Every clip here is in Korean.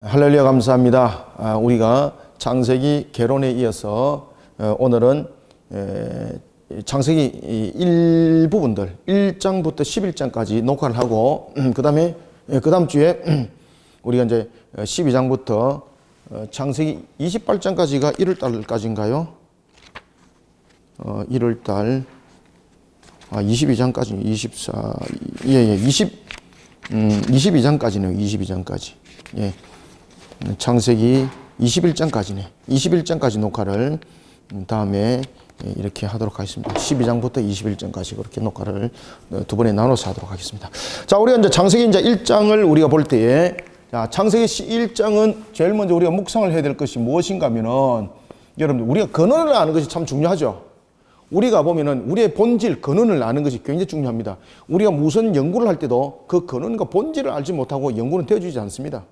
할렐루야, 감사합니다. 우리가 창세기 개론에 이어서 오늘은 창세기 일부분들 1장부터 11장까지 녹화를 하고 그 다음 주에 우리가 이제 12장부터 창세기 28장까지가 1월달까지인가요? 1월달 22장까지 22장까지네요. 22장까지. 예. 창세기 21장까지네. 21장까지 녹화를 다음에 이렇게 하도록 하겠습니다. 12장부터 21장까지 그렇게 녹화를 두 번에 나눠서 하도록 하겠습니다. 자, 우리가 이제 창세기 이제 1장을 우리가 볼 때에, 자, 창세기 1장은 제일 먼저 우리가 묵상을 해야 될 것이 무엇인가 하면은, 여러분들, 우리가 근원을 아는 것이 참 중요하죠. 우리가 보면은 우리의 본질, 근원을 아는 것이 굉장히 중요합니다. 우리가 무슨 연구를 할 때도 그 근원과 본질을 알지 못하고 연구는 되어주지 않습니다.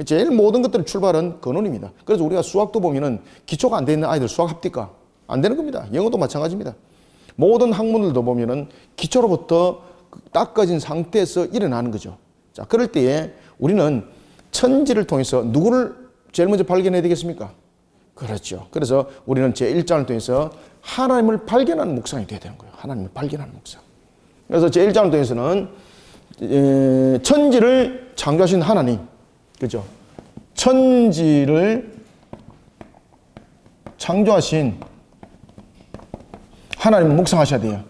제일 모든 것들의 출발은 근원입니다. 그래서 우리가 수학도 보면은 기초가 안 돼 있는 아이들 수학 합니까? 안 되는 겁니다. 영어도 마찬가지입니다. 모든 학문들도 보면은 기초로부터 닦아진 상태에서 일어나는 거죠. 자, 그럴 때에 우리는 천지를 통해서 누구를 제일 먼저 발견해야 되겠습니까? 그렇죠. 그래서 우리는 제1장을 통해서 하나님을 발견하는 묵상이 돼야 되는 거예요. 하나님을 발견하는 묵상. 그래서 제1장을 통해서는 천지를 창조하신 하나님, 그죠? 천지를 창조하신 하나님을 묵상하셔야 돼요.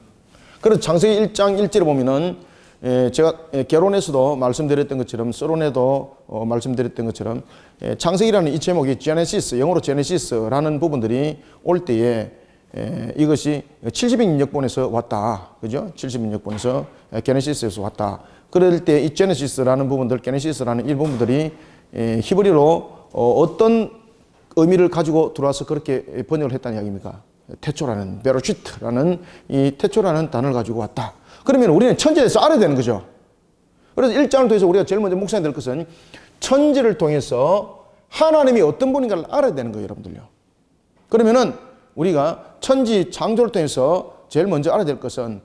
그래서 창세기 1장 1절에 보면은 제가 개론에서도 말씀드렸던 것처럼 서론에도 말씀드렸던 것처럼 창세기라는 이 제목이 제네시스, 영어로 제네시스라는 부분들이 올 때에 이것이 70인역본에서 왔다. 그죠? 70인역본에서 게네시스에서 왔다. 그럴 때 이 제네시스라는 부분들, 게네시스라는 이 부분들이 히브리로 어떤 의미를 가지고 들어와서 그렇게 번역을 했다는 이야기입니까? 태초라는, 베로시트라는 이 태초라는 단어를 가지고 왔다. 그러면 우리는 천지에 대해서 알아야 되는 거죠. 그래서 1장을 통해서 우리가 제일 먼저 묵상해야 될 것은 천지를 통해서 하나님이 어떤 분인가를 알아야 되는 거예요, 여러분들요. 그러면은 우리가 천지 창조를 통해서 제일 먼저 알아야 될 것은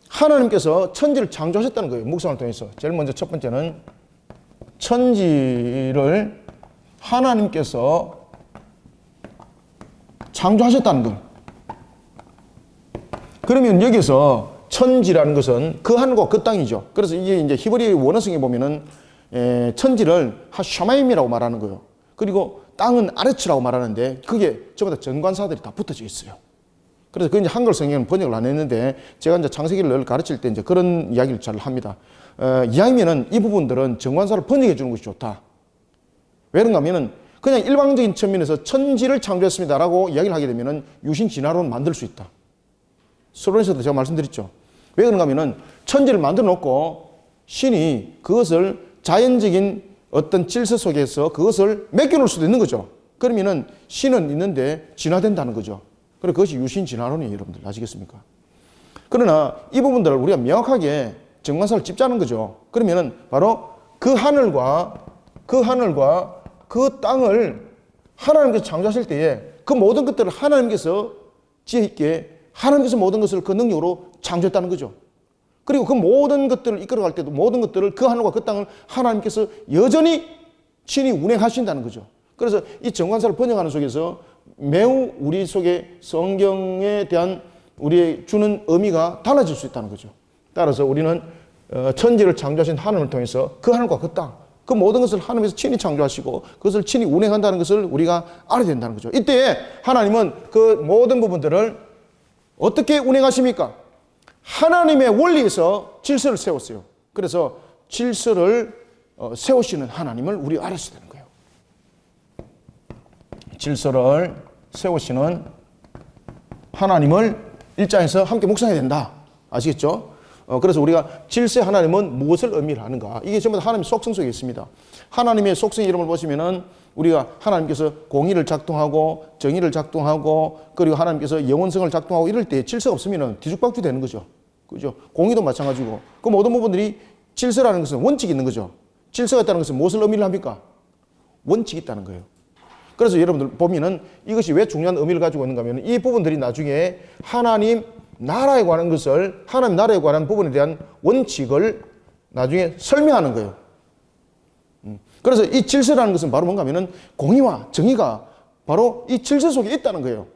하나님께서 천지를 창조하셨다는 거예요. 묵상을 통해서. 제일 먼저 첫 번째는 천지를 하나님께서 창조하셨다는 것. 그러면 여기서 천지라는 것은 그 하늘과 그 땅이죠. 그래서 이게 이제 히브리 원어성에 보면은 천지를 하샤마임이라고 말하는 거예요. 그리고 땅은 아레츠라고 말하는데 그게 전부 다 전관사들이 다 붙어져 있어요. 그래서 그 이제 한글 성경은 번역을 안 했는데 제가 이제 창세기를 늘 가르칠 때 이제 그런 이야기를 잘 합니다. 이야기면은 이 부분들은 전관사를 번역해 주는 것이 좋다. 왜 그런가 하면은 그냥 일방적인 측면에서 천지를 창조했습니다라고 이야기를 하게 되면은 유신 진화론을 만들 수 있다. 서론에서도 제가 말씀드렸죠. 왜 그런가 하면은 천지를 만들어 놓고 신이 그것을 자연적인 어떤 질서 속에서 그것을 맡겨놓을 수도 있는 거죠. 그러면은 신은 있는데 진화된다는 거죠. 그리고 그것이 유신 진화론이에요, 여러분들. 아시겠습니까? 그러나 이 부분들을 우리가 명확하게 정관사를 찝자는 거죠. 그러면은 바로 그 하늘과 그 땅을 하나님께서 창조하실 때에 그 모든 것들을 하나님께서 지혜 있게 하나님께서 모든 것을 그 능력으로 창조했다는 거죠. 그리고 그 모든 것들을 이끌어갈 때도 모든 것들을 그 하늘과 그 땅을 하나님께서 여전히 친히 운행하신다는 거죠. 그래서 이 정관사를 번역하는 속에서 매우 우리 속에 성경에 대한 우리의 주는 의미가 달라질 수 있다는 거죠. 따라서 우리는 천지를 창조하신 하나님을 통해서 그 하늘과 그 땅, 그 모든 것을 하나님께서 친히 창조하시고 그것을 친히 운행한다는 것을 우리가 알아야 된다는 거죠. 이때 하나님은 그 모든 부분들을 어떻게 운행하십니까? 하나님의 원리에서 질서를 세웠어요. 그래서 질서를 세우시는 하나님을 우리 알아야 되는 거예요. 질서를 세우시는 하나님을 일장에서 함께 묵상해야 된다. 아시겠죠? 그래서 우리가 질서의 하나님은 무엇을 의미하는가? 이게 전부 다 하나님의 속성 속에 있습니다. 하나님의 속성 이름을 보시면은 우리가 하나님께서 공의를 작동하고 정의를 작동하고 그리고 하나님께서 영원성을 작동하고 이럴 때 질서가 없으면은 뒤죽박죽 되는 거죠. 그죠? 공의도 마찬가지고 그 모든 부분들이 질서라는 것은 원칙이 있는 거죠. 질서가 있다는 것은 무엇을 의미를 합니까? 원칙이 있다는 거예요. 그래서 여러분들 보면은 이것이 왜 중요한 의미를 가지고 있는가 하면 이 부분들이 나중에 하나님 나라에 관한 것을 하나님 나라에 관한 부분에 대한 원칙을 나중에 설명하는 거예요. 그래서 이 질서라는 것은 바로 뭔가 하면은 공의와 정의가 바로 이 질서 속에 있다는 거예요.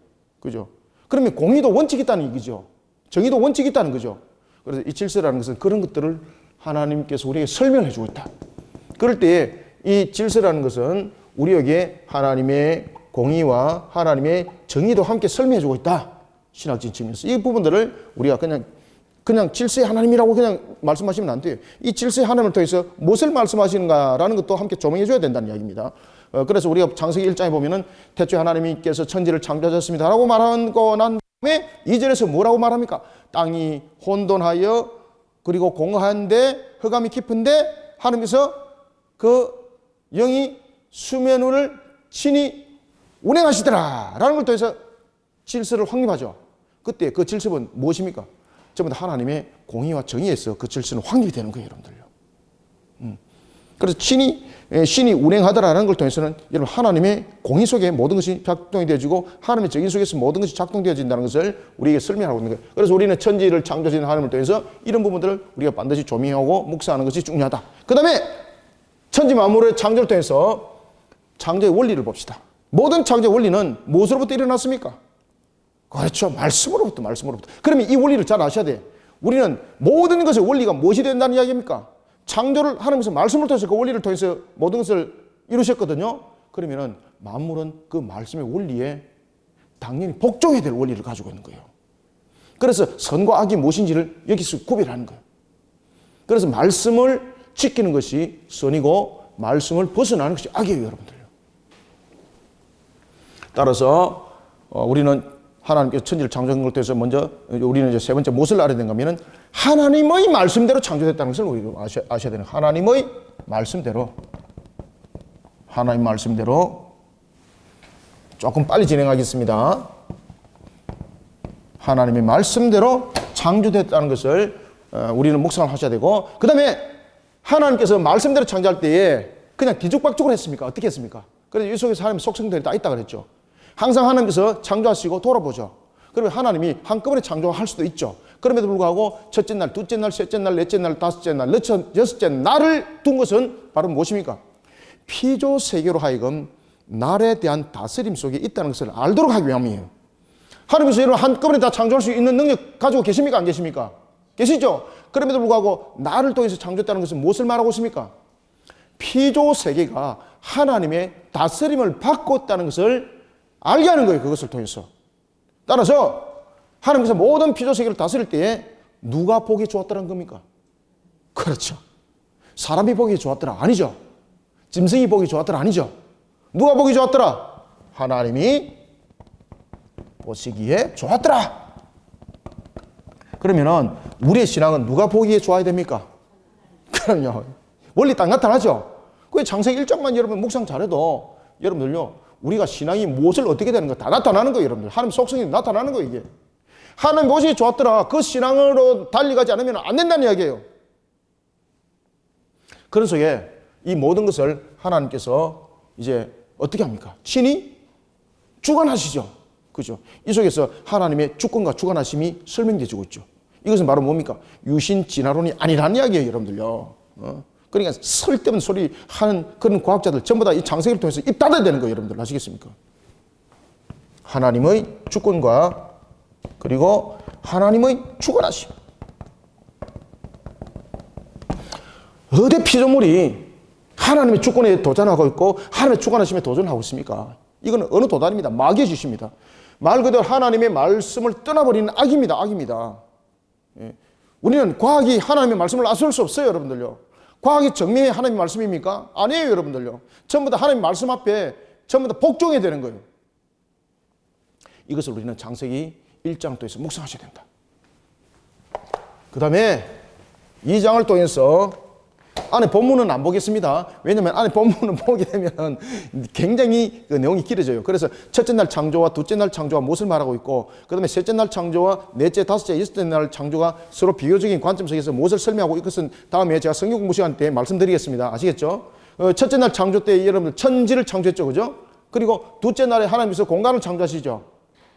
그죠? 그러면 공의도 원칙이 있다는 얘기죠. 정의도 원칙이 있다는 거죠. 그래서 이 질서라는 것은 그런 것들을 하나님께서 우리에게 설명해 주고 있다. 그럴 때에 이 질서라는 것은 우리에게 하나님의 공의와 하나님의 정의도 함께 설명해 주고 있다. 신학적인 측면에서. 이 부분들을 우리가 그냥 질서의 하나님이라고 그냥 말씀하시면 안 돼요. 이 질서의 하나님을 통해서 무엇을 말씀하시는가라는 것도 함께 조명해 줘야 된다는 이야기입니다. 그래서 우리가 창세기 1장에 보면은 태초에 하나님께서 천지를 창조하셨습니다 라고 말하고 난 다음에 2절에서 뭐라고 말합니까? 땅이 혼돈하여 그리고 공허한데 흑암이 깊은데 하나님께서 그 영이 수면 위를 친히 운행하시더라 라는 걸 통해서 질서를 확립하죠. 그때 그 질서는 무엇입니까? 전부 다 하나님의 공의와 정의에서 그 질서는 확립이 되는 거예요, 여러분들요. 그래서 신이 운행하더라는 걸 통해서는 여러분 하나님의 공의 속에 모든 것이 작동이 되어지고 하나님의 정의 속에서 모든 것이 작동되어진다는 것을 우리에게 설명하고 있는 거예요. 그래서 우리는 천지를 창조하신 하나님을 통해서 이런 부분들을 우리가 반드시 조명하고 묵상하는 것이 중요하다. 그 다음에 천지 만물의 창조를 통해서 창조의 원리를 봅시다. 모든 창조의 원리는 무엇으로부터 일어났습니까? 그렇죠. 말씀으로부터. 그러면 이 원리를 잘 아셔야 돼. 우리는 모든 것의 원리가 무엇이 된다는 이야기입니까? 창조를 하나님께서 말씀을 통해서 그 원리를 통해서 모든 것을 이루셨거든요. 그러면은 만물은 그 말씀의 원리에 당연히 복종해야 될 원리를 가지고 있는 거예요. 그래서 선과 악이 무엇인지를 여기서 구별하는 거예요. 그래서 말씀을 지키는 것이 선이고 말씀을 벗어나는 것이 악이에요, 여러분들. 따라서 우리는 하나님께서 천지를 창조한 걸 통해서 먼저 우리는 이제 세 번째 무엇을 알아야 되는가 하면은 하나님의 말씀대로 창조됐다는 것을 우리가 아셔야 되는 거예요. 하나님의 말씀대로. 하나님 말씀대로. 조금 빨리 진행하겠습니다. 하나님의 말씀대로 창조됐다는 것을 우리는 묵상을 하셔야 되고, 그 다음에 하나님께서 말씀대로 창조할 때에 그냥 뒤죽박죽을 했습니까? 어떻게 했습니까? 그래서 이 속에서 하나님의 속성들이 다 있다 그랬죠. 항상 하나님께서 창조하시고 돌아보죠. 그러면 하나님이 한꺼번에 창조할 수도 있죠. 그럼에도 불구하고 첫째 날, 둘째 날, 셋째 날, 넷째 날, 다섯째 날, 여섯째 날을 둔 것은 바로 무엇입니까? 피조 세계로 하여금 날에 대한 다스림 속에 있다는 것을 알도록 하기 위함이에요. 하나님께서 여러분 한꺼번에 다 창조할 수 있는 능력 가지고 계십니까? 안 계십니까? 계시죠? 그럼에도 불구하고 나를 통해서 창조했다는 것은 무엇을 말하고 있습니까? 피조 세계가 하나님의 다스림을 받고 있다는 것을 알게 하는 거예요. 그것을 통해서. 따라서 하나님께서 모든 피조 세계를 다스릴 때에 누가 보기 좋았다는 겁니까? 그렇죠. 사람이 보기 좋았더라? 아니죠. 짐승이 보기 좋았더라? 아니죠. 누가 보기 좋았더라? 하나님이 보시기에 좋았더라. 그러면은 우리의 신앙은 누가 보기에 좋아야 됩니까? 그럼요. 원리 딱 나타나죠. 그 창세기 1장만 여러분 묵상 잘해도 여러분들요, 우리가 신앙이 무엇을 어떻게 되는 거 다 나타나는 거예요, 여러분들. 하나님 속성이 나타나는 거예요, 이게. 하나님 보시기 좋았더라. 그 신앙으로 달려가지 않으면 안 된다는 이야기예요. 그런 속에 이 모든 것을 하나님께서 이제 어떻게 합니까? 친히 주관하시죠. 그죠? 이 속에서 하나님의 주권과 주관하심이 설명되어지고 있죠. 이것은 바로 뭡니까? 유신 진화론이 아니라는 이야기예요, 여러분들요. 그러니까 쓸데없는 소리 하는 그런 과학자들 전부 다 이 창세기를 통해서 입 닫아야 되는 거예요, 여러분들. 아시겠습니까? 하나님의 주권과 그리고 하나님의 주관하심. 어디 피조물이 하나님의 주권에 도전하고 있고 하나님의 주관하심에 도전하고 있습니까? 이거는 어느 도단입니다. 마귀의 짓입니다. 말 그대로 하나님의 말씀을 떠나버리는 악입니다. 악입니다. 예. 우리는 과학이 하나님의 말씀을 나설 수 없어요, 여러분들요. 과학이 정밀히 하나님의 말씀입니까? 아니에요, 여러분들요. 전부 다 하나님의 말씀 앞에 전부 다 복종해야 되는 거예요. 이것을 우리는 창세기 1장 통해서 묵상하셔야 된다. 그 다음에 2장을 통해서 안에 본문은 안 보겠습니다. 왜냐하면 안에 본문을 보게 되면 굉장히 그 내용이 길어져요. 그래서 첫째 날 창조와 둘째 날 창조가 무엇을 말하고 있고, 그 다음에 셋째 날 창조와 넷째, 다섯째, 여섯째 날 창조가 서로 비교적인 관점 속에서 무엇을 설명하고, 이것은 다음에 제가 성경 공부 시간 때 말씀드리겠습니다. 아시겠죠? 첫째 날 창조 때 여러분들 천지를 창조했죠, 그죠? 그리고 둘째 날에 하나님께서 공간을 창조하시죠,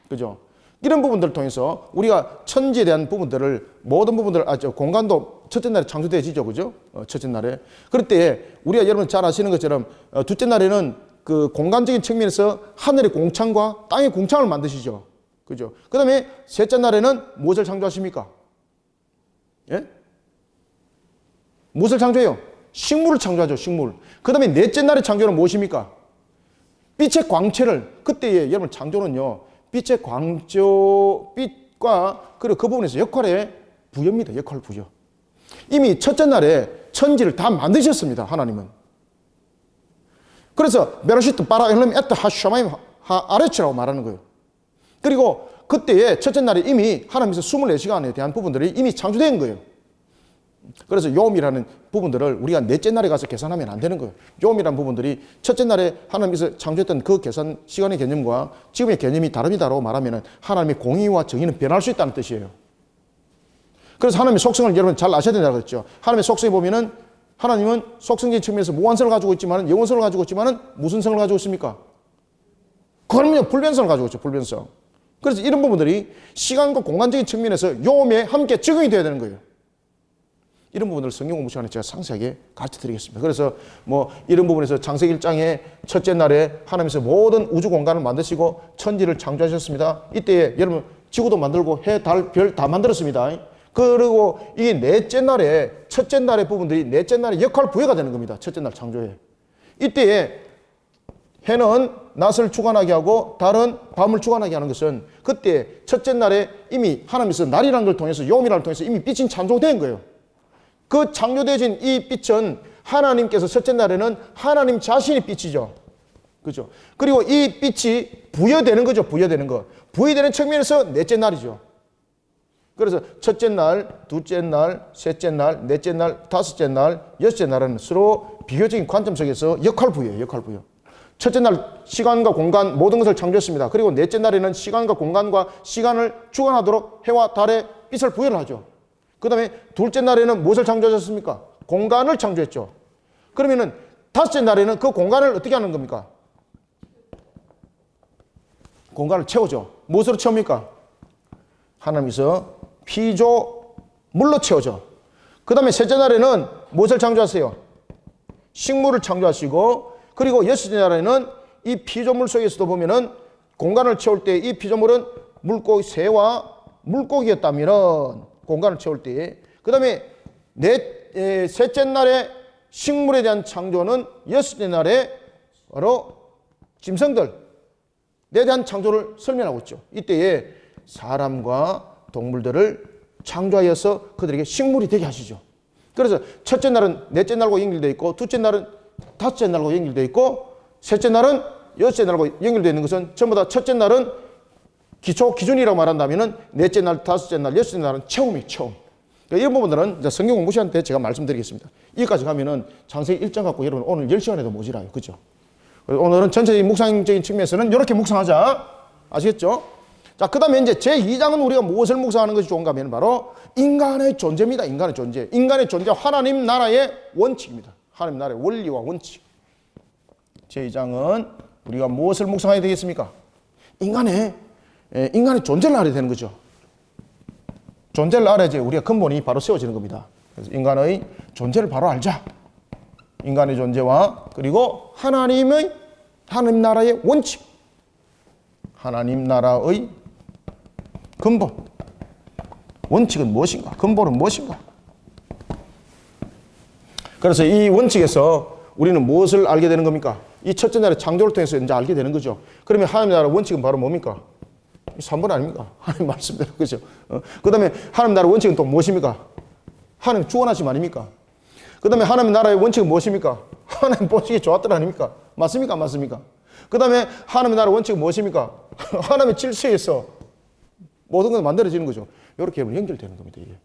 그죠? 이런 부분들을 통해서 우리가 천지에 대한 부분들을 모든 부분들을 공간도 첫째 날에 창조되어지죠. 그죠? 첫째 날에. 그럴 때 우리가 여러분 잘 아시는 것처럼 둘째 날에는 그 공간적인 측면에서 하늘의 공창과 땅의 공창을 만드시죠. 그죠? 그 다음에 셋째 날에는 무엇을 창조하십니까? 예? 무엇을 창조해요? 식물을 창조하죠. 식물. 그 다음에 넷째 날의 창조는 무엇입니까? 빛의 광채를. 그때의 여러분 창조는요. 빛의 광조, 빛과 그리고 그 부분에서 역할의 부여입니다. 역할 부여. 이미 첫째 날에 천지를 다 만드셨습니다. 하나님은. 그래서 베라시트 바라 엘렘 에타 하샤마임 아레츠라고 말하는 거예요. 그리고 그때의 첫째 날에 이미 하나님께서 24시간에 대한 부분들이 이미 창조된 거예요. 그래서 요음이라는 부분들을 우리가 넷째 날에 가서 계산하면 안 되는 거예요. 요음이라는 부분들이 첫째 날에 하나님께서 창조했던 그 계산 시간의 개념과 지금의 개념이 다릅니다라고 말하면 하나님의 공의와 정의는 변할 수 있다는 뜻이에요. 그래서 하나님의 속성을 여러분 잘 아셔야 된다고 했죠. 하나님의 속성에 보면은 하나님은 속성적인 측면에서 무한성을 가지고 있지만 영원성을 가지고 있지만 무슨 성을 가지고 있습니까? 그러면요 불변성을 가지고 있죠. 불변성. 그래서 이런 부분들이 시간과 공간적인 측면에서 요음에 함께 적용이 돼야 되는 거예요. 이런 부분을 성경 공부 시간에 제가 상세하게 가르쳐 드리겠습니다. 그래서 뭐 이런 부분에서 창세기 1장의 첫째 날에 하나님께서 모든 우주 공간을 만드시고 천지를 창조하셨습니다. 이때에 여러분 지구도 만들고 해, 달, 별 다 만들었습니다. 그리고 이게 넷째 날에 첫째 날의 부분들이 넷째 날에 역할 부여가 되는 겁니다. 첫째 날 창조에. 이때에 해는 낮을 주관하게 하고 달은 밤을 주관하게 하는 것은 그때 첫째 날에 이미 하나님께서 날이라는 걸 통해서 요음이라는 걸 통해서 이미 빛이 창조된 거예요. 그 창조되어진 이 빛은 하나님께서 첫째 날에는 하나님 자신이 빛이죠. 그죠? 그리고 이 빛이 부여되는 거죠. 부여되는 거. 부여되는 측면에서 넷째 날이죠. 그래서 첫째 날, 둘째 날, 셋째 날, 넷째 날, 다섯째 날, 여섯째 날은 서로 비교적인 관점 속에서 역할 부여예요. 역할 부여. 첫째 날 시간과 공간 모든 것을 창조했습니다. 그리고 넷째 날에는 시간과 공간과 시간을 주관하도록 해와 달에 빛을 부여를 하죠. 그 다음에 둘째 날에는 무엇을 창조하셨습니까? 공간을 창조했죠. 그러면은 다섯째 날에는 그 공간을 어떻게 하는 겁니까? 공간을 채우죠. 무엇으로 채웁니까? 하나님께서 피조물로 채우죠. 그 다음에 셋째 날에는 무엇을 창조하세요? 식물을 창조하시고 그리고 여섯째 날에는 이 피조물 속에서도 보면은 공간을 채울 때 이 피조물은 물고기, 새와 물고기였다면은 공간을 채울 때, 그 다음에 셋째 날에 식물에 대한 창조는 여섯째 날에 바로 짐승들에 대한 창조를 설명하고 있죠. 이때에 사람과 동물들을 창조하여서 그들에게 식물이 되게 하시죠. 그래서 첫째 날은 넷째 날과 연결되어 있고 둘째 날은 다섯째 날과 연결되어 있고 셋째 날은 여섯째 날과 연결되어 있는 것은 전부 다 첫째 날은 기준이라고 말한다면은 넷째 날, 다섯째 날, 여섯째 날은 처음이에요. 처음. 그러니까 이런 부분들은 이제 성경 공부 시간 때 제가 말씀드리겠습니다. 여기까지 가면은 창세기 1장 갖고 여러분 오늘 10시간에도 모자라요. 그죠? 오늘은 전체적인 묵상적인 측면에서는 이렇게 묵상하자. 아시겠죠? 자, 그 다음에 이제 제2장은 우리가 무엇을 묵상하는 것이 좋은가 하면 바로 인간의 존재입니다. 인간의 존재. 인간의 존재, 하나님 나라의 원칙입니다. 하나님 나라의 원리와 원칙. 제2장은 우리가 무엇을 묵상해야 되겠습니까? 인간의 존재를 알아야 되는 거죠. 존재를 알아야지 우리가 근본이 바로 세워지는 겁니다. 그래서 인간의 존재를 바로 알자. 인간의 존재와 그리고 하나님 나라의 원칙. 하나님 나라의 근본. 원칙은 무엇인가? 근본은 무엇인가? 그래서 이 원칙에서 우리는 무엇을 알게 되는 겁니까? 이 첫째 날의 창조를 통해서 이제 알게 되는 거죠. 그러면 하나님 나라의 원칙은 바로 뭡니까? 3번 아닙니까? 하나님 말씀대로. 그죠? 그 다음에 하나님 나라의 원칙은 또 무엇입니까? 하나님 주원하심 아닙니까? 그 다음에 하나님 나라의 원칙은 무엇입니까? 하나님 보시기 좋았더라 아닙니까? 맞습니까? 맞습니까? 그 다음에 하나님 나라의 원칙은 무엇입니까? 하나님의 질서에서 모든 것이 만들어지는 거죠. 이렇게 연결되는 겁니다. 이게.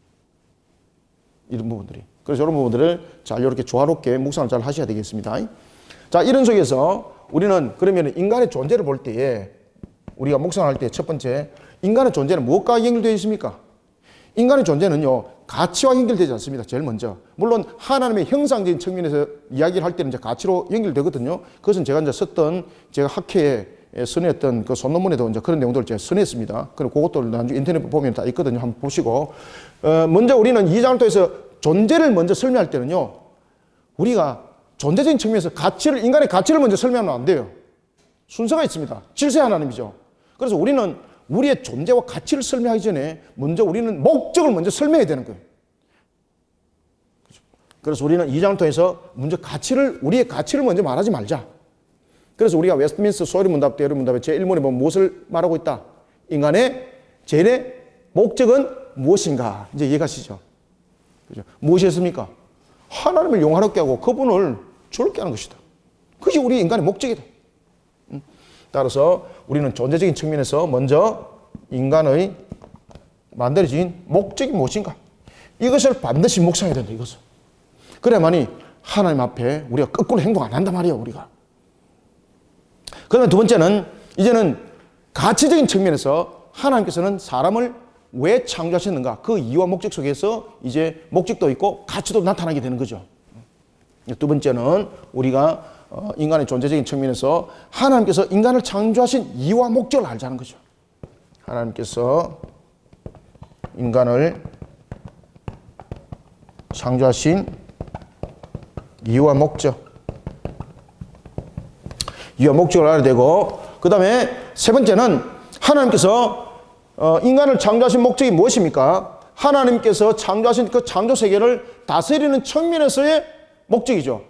이런 부분들이. 그래서 이런 부분들을 잘 이렇게 조화롭게 묵상을 잘 하셔야 되겠습니다. 자, 이런 속에서 우리는 그러면 인간의 존재를 볼 때에 우리가 묵상할 때 첫 번째, 인간의 존재는 무엇과 연결되어 있습니까? 인간의 존재는요, 가치와 연결되지 않습니다. 제일 먼저. 물론 하나님의 형상적인 측면에서 이야기를 할 때는 이제 가치로 연결되거든요. 그것은 제가 이제 썼던 제가 학회에 선회했던 그 손논문에도 이제 그런 내용들을 제가 선회했습니다. 그리고 그것도 나중에 인터넷 보면 다 있거든요. 한번 보시고. 먼저 우리는 2장을 통해서 존재를 먼저 설명할 때는요, 우리가 존재적인 측면에서 인간의 가치를 먼저 설명하면 안 돼요. 순서가 있습니다. 질서 하나님이죠. 그래서 우리는 우리의 존재와 가치를 설명하기 전에 먼저 우리는 목적을 먼저 설명해야 되는 거예요. 그래서 우리는 이 장을 통해서 먼저 우리의 가치를 먼저 말하지 말자. 그래서 우리가 웨스트민스터 소요리 문답, 대요리 문답의 제1문에 보면 무엇을 말하고 있다? 인간의 제일의 목적은 무엇인가? 이제 이해가시죠? 그죠? 무엇이었습니까? 하나님을 영화롭게 하고 그분을 즐겁게 하는 것이다. 그것이 우리 인간의 목적이다. 따라서 우리는 존재적인 측면에서 먼저 인간의 만들어진 목적이 무엇인가? 이것을 반드시 묵상해야 된다, 이것을. 그래야만이 하나님 앞에 우리가 거꾸로 행동 안 한단 말이에요, 우리가. 그다음에 두 번째는, 이제는 가치적인 측면에서 하나님께서는 사람을 왜 창조하셨는가? 그 이유와 목적 속에서 이제 목적도 있고 가치도 나타나게 되는 거죠. 두 번째는 우리가 인간의 존재적인 측면에서 하나님께서 인간을 창조하신 이유와 목적을 알자는 거죠. 하나님께서 인간을 창조하신 이유와 목적. 이유와 목적을 알아야 되고, 그 다음에 세 번째는 하나님께서 인간을 창조하신 목적이 무엇입니까? 하나님께서 창조하신 그 창조 세계를 다스리는 측면에서의 목적이죠.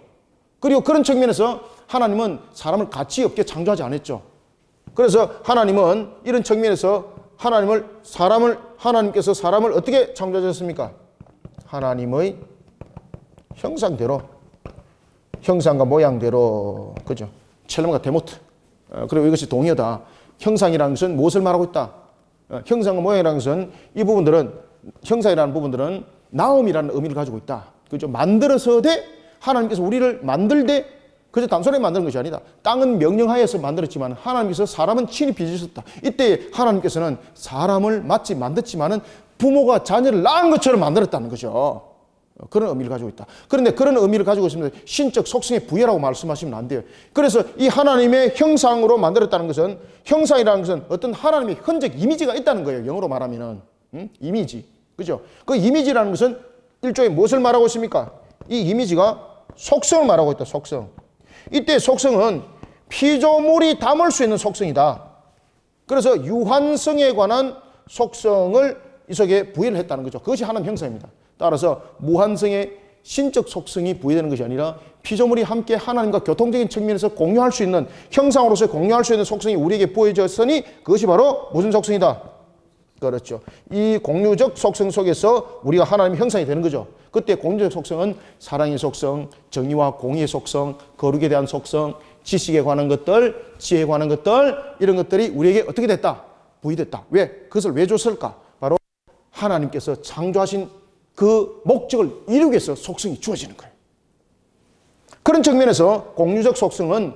그리고 그런 측면에서 하나님은 사람을 가치 없게 창조하지 않았죠. 그래서 하나님은 이런 측면에서 하나님께서 사람을 어떻게 창조하셨습니까? 하나님의 형상대로, 형상과 모양대로, 그죠? 첼렘과 데모트. 그리고 이것이 동의어다. 형상이라는 것은 무엇을 말하고 있다? 형상과 모양이라는 것은 이 부분들은, 형상이라는 부분들은 나음이라는 의미를 가지고 있다. 그죠? 만들어서 하나님께서 우리를 만들되 그저 단순하게 만드는 것이 아니다. 땅은 명령하여서 만들었지만 하나님께서 사람은 친히 빚으셨다. 이때 하나님께서는 사람을 마치 만들었지만은 부모가 자녀를 낳은 것처럼 만들었다는 거죠. 그런 의미를 가지고 있다. 그런데 그런 의미를 가지고 있으면 신적 속성의 부여라고 말씀하시면 안 돼요. 그래서 이 하나님의 형상으로 만들었다는 것은, 형상이라는 것은 어떤 하나님의 흔적, 이미지가 있다는 거예요. 영어로 말하면은 이미지, 그죠? 그 이미지라는 것은 일종의 무엇을 말하고 있습니까? 이 이미지가 속성을 말하고 있다. 속성. 이때 속성은 피조물이 담을 수 있는 속성이다. 그래서 유한성에 관한 속성을 이 속에 부여를 했다는 거죠. 그것이 하나님 형상입니다. 따라서 무한성의 신적 속성이 부여되는 것이 아니라 피조물이 함께 하나님과 교통적인 측면에서 공유할 수 있는, 형상으로서 공유할 수 있는 속성이 우리에게 부여졌으니 그것이 바로 무슨 속성이다? 그렇죠. 이 공유적 속성 속에서 우리가 하나님의 형상이 되는 거죠. 그때 공유적 속성은 사랑의 속성, 정의와 공의의 속성, 거룩에 대한 속성, 지식에 관한 것들, 지혜에 관한 것들, 이런 것들이 우리에게 어떻게 됐다? 부여됐다. 왜? 그것을 왜 줬을까? 바로 하나님께서 창조하신 그 목적을 이루기 위해서 속성이 주어지는 거예요. 그런 측면에서 공유적 속성은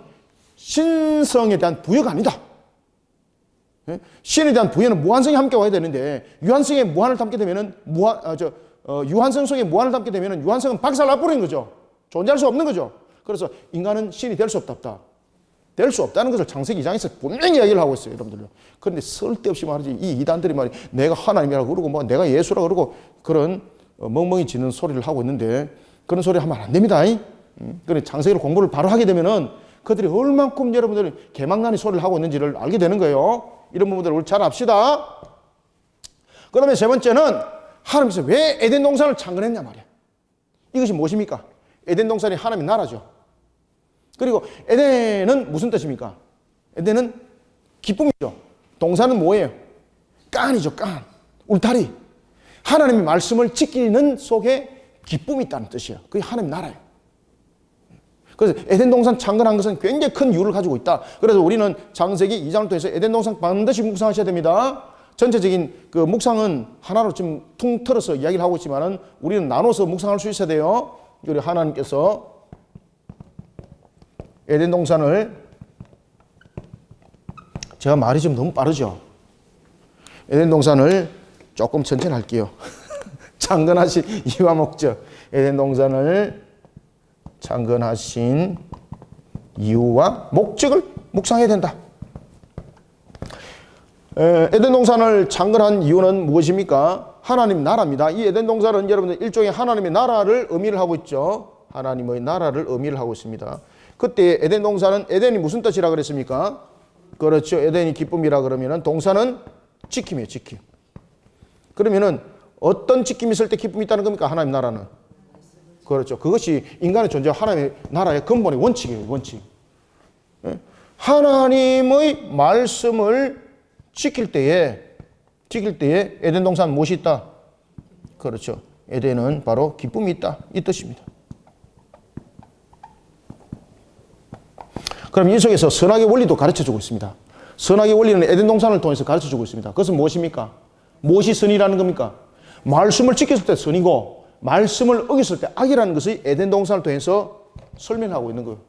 신성에 대한 부여가 아니다. 신에 대한 부여는 무한성이 함께 와야 되는데, 유한성에 무한을 담게 되면은 유한성 속에 무한을 담게 되면은 유한성은 박살나버리는 거죠. 존재할 수 없는 거죠. 그래서 인간은 신이 될 수 없다. 될 수 없다는 것을 창세기 2장에서 분명히 이야기를 하고 있어요, 여러분들요. 그런데 쓸데없이 말이지, 이 이단들이 내가 하나님이라고 그러고 내가 예수라고 그러고 그런 멍멍이 지는 소리를 하고 있는데, 그런 소리 하면 안 됩니다. 그런데 창세기를 공부를 바로 하게 되면은 그들이 얼만큼 여러분들이 개망나니 소리를 하고 있는지를 알게 되는 거예요. 이런 부분들을 우리 잘 압시다. 그 다음에 세 번째는 하나님께서 왜 에덴 동산을 창건했냐 말이야. 이것이 무엇입니까? 에덴 동산이 하나님의 나라죠. 그리고 에덴은 무슨 뜻입니까? 에덴은 기쁨이죠. 동산은 뭐예요? 깐이죠, 깐. 울타리. 하나님의 말씀을 지키는 속에 기쁨이 있다는 뜻이에요. 그게 하나님의 나라예요. 그래서 에덴 동산 창건한 것은 굉장히 큰 이유를 가지고 있다. 그래서 우리는 창세기 2장을 통해서 에덴 동산 반드시 묵상하셔야 됩니다. 전체적인 그 묵상은 하나로 좀 퉁틀어서 이야기를 하고 있지만은 우리는 나눠서 묵상할 수 있어야 돼요. 우리 하나님께서 에덴 동산을, 제가 말이 좀 너무 빠르죠. 에덴 동산을 조금 천천히 할게요. 창건하신 이유와 목적. 에덴 동산을 창건하신 이유와 목적을 묵상해야 된다. 에덴 동산을 창건한 이유는 무엇입니까? 하나님 나라입니다. 이 에덴 동산은 여러분들 일종의 하나님의 나라를 의미를 하고 있죠. 하나님의 나라를 의미를 하고 있습니다. 그때 에덴 동산은 에덴이 무슨 뜻이라 그랬습니까? 그렇죠. 에덴이 기쁨이라 그러면은 동산은 지킴이에요, 지킴. 그러면은 어떤 지킴이 있을 때 기쁨이 있다는 겁니까? 하나님 나라는. 그렇죠. 그것이 인간의 존재와 하나님의 나라의 근본의 원칙이에요, 원칙. 하나님의 말씀을 지킬 때에 에덴 동산 무엇이 있다? 그렇죠. 에덴은 바로 기쁨이 있다, 이 뜻입니다. 그럼 이 속에서 선악의 원리도 가르쳐주고 있습니다. 선악의 원리는 에덴 동산을 통해서 가르쳐주고 있습니다. 그것은 무엇입니까? 무엇이 선이라는 겁니까? 말씀을 지켰을 때 선이고 말씀을 어겼을 때 악이라는 것이 에덴 동산을 통해서 설명하고 있는 거예요.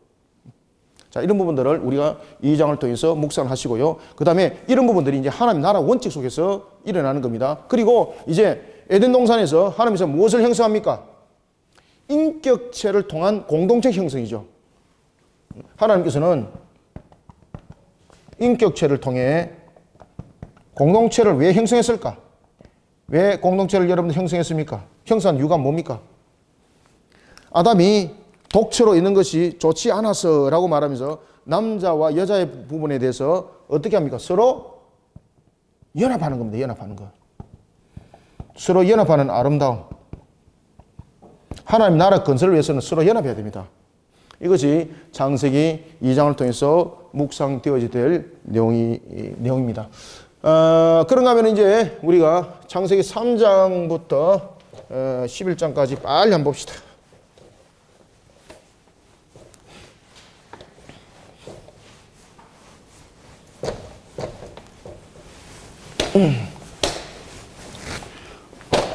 자, 이런 부분들을 우리가 이 장을 통해서 묵상을 하시고요. 그 다음에 이런 부분들이 이제 하나님 나라 원칙 속에서 일어나는 겁니다. 그리고 이제 에덴 동산에서 하나님께서 무엇을 형성합니까? 인격체를 통한 공동체 형성이죠. 하나님께서는 인격체를 통해 공동체를 왜 형성했을까? 왜 공동체를 여러분들 형성했습니까? 형성한 이유가 뭡니까? 아담이 독처로 있는 것이 좋지 않아서라고 말하면서 남자와 여자의 부분에 대해서 어떻게 합니까? 서로 연합하는 겁니다. 연합하는 거. 서로 연합하는 아름다움. 하나님 나라 건설을 위해서는 서로 연합해야 됩니다. 이것이 창세기 2장을 통해서 묵상되어야 될 내용입니다. 그런가 하면 이제 우리가 창세기 3장부터 11장까지 빨리 한번 봅시다.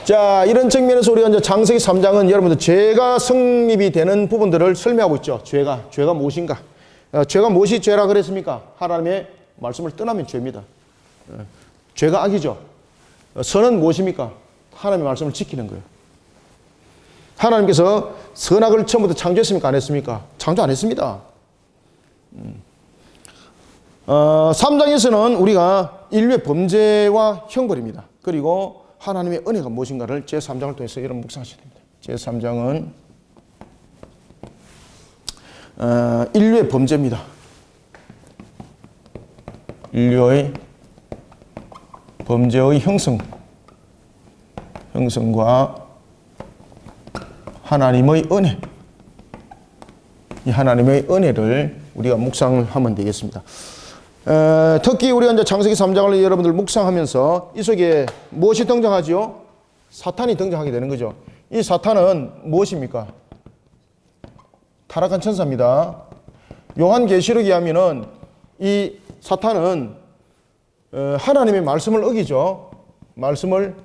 자, 이런 측면에서 우리가 이제 창세기 3장은 여러분들 죄가 성립이 되는 부분들을 설명하고 있죠. 죄가 무엇인가? 죄가 무엇이 죄라 그랬습니까? 하나님의 말씀을 떠나면 죄입니다. 죄가 악이죠. 선은 무엇입니까? 하나님의 말씀을 지키는 거예요. 하나님께서 선악을 처음부터 창조했습니까? 안 했습니까? 창조 안 했습니다. 3장에서는 우리가 인류의 범죄와 형벌입니다. 그리고 하나님의 은혜가 무엇인가를 제3장을 통해서 여러분 묵상하셔야 됩니다. 제3장은 인류의 범죄입니다. 인류의 범죄의 형성과 하나님의 은혜, 이 하나님의 은혜를 우리가 묵상을 하면 되겠습니다. 특히 우리가 이제 창세기 3장을 여러분들 묵상하면서 이 속에 무엇이 등장하죠? 사탄이 등장하게 되는 거죠. 이 사탄은 무엇입니까? 타락한 천사입니다. 요한계시록에 하면은 이 사탄은 하나님의 말씀을 어기죠. 말씀을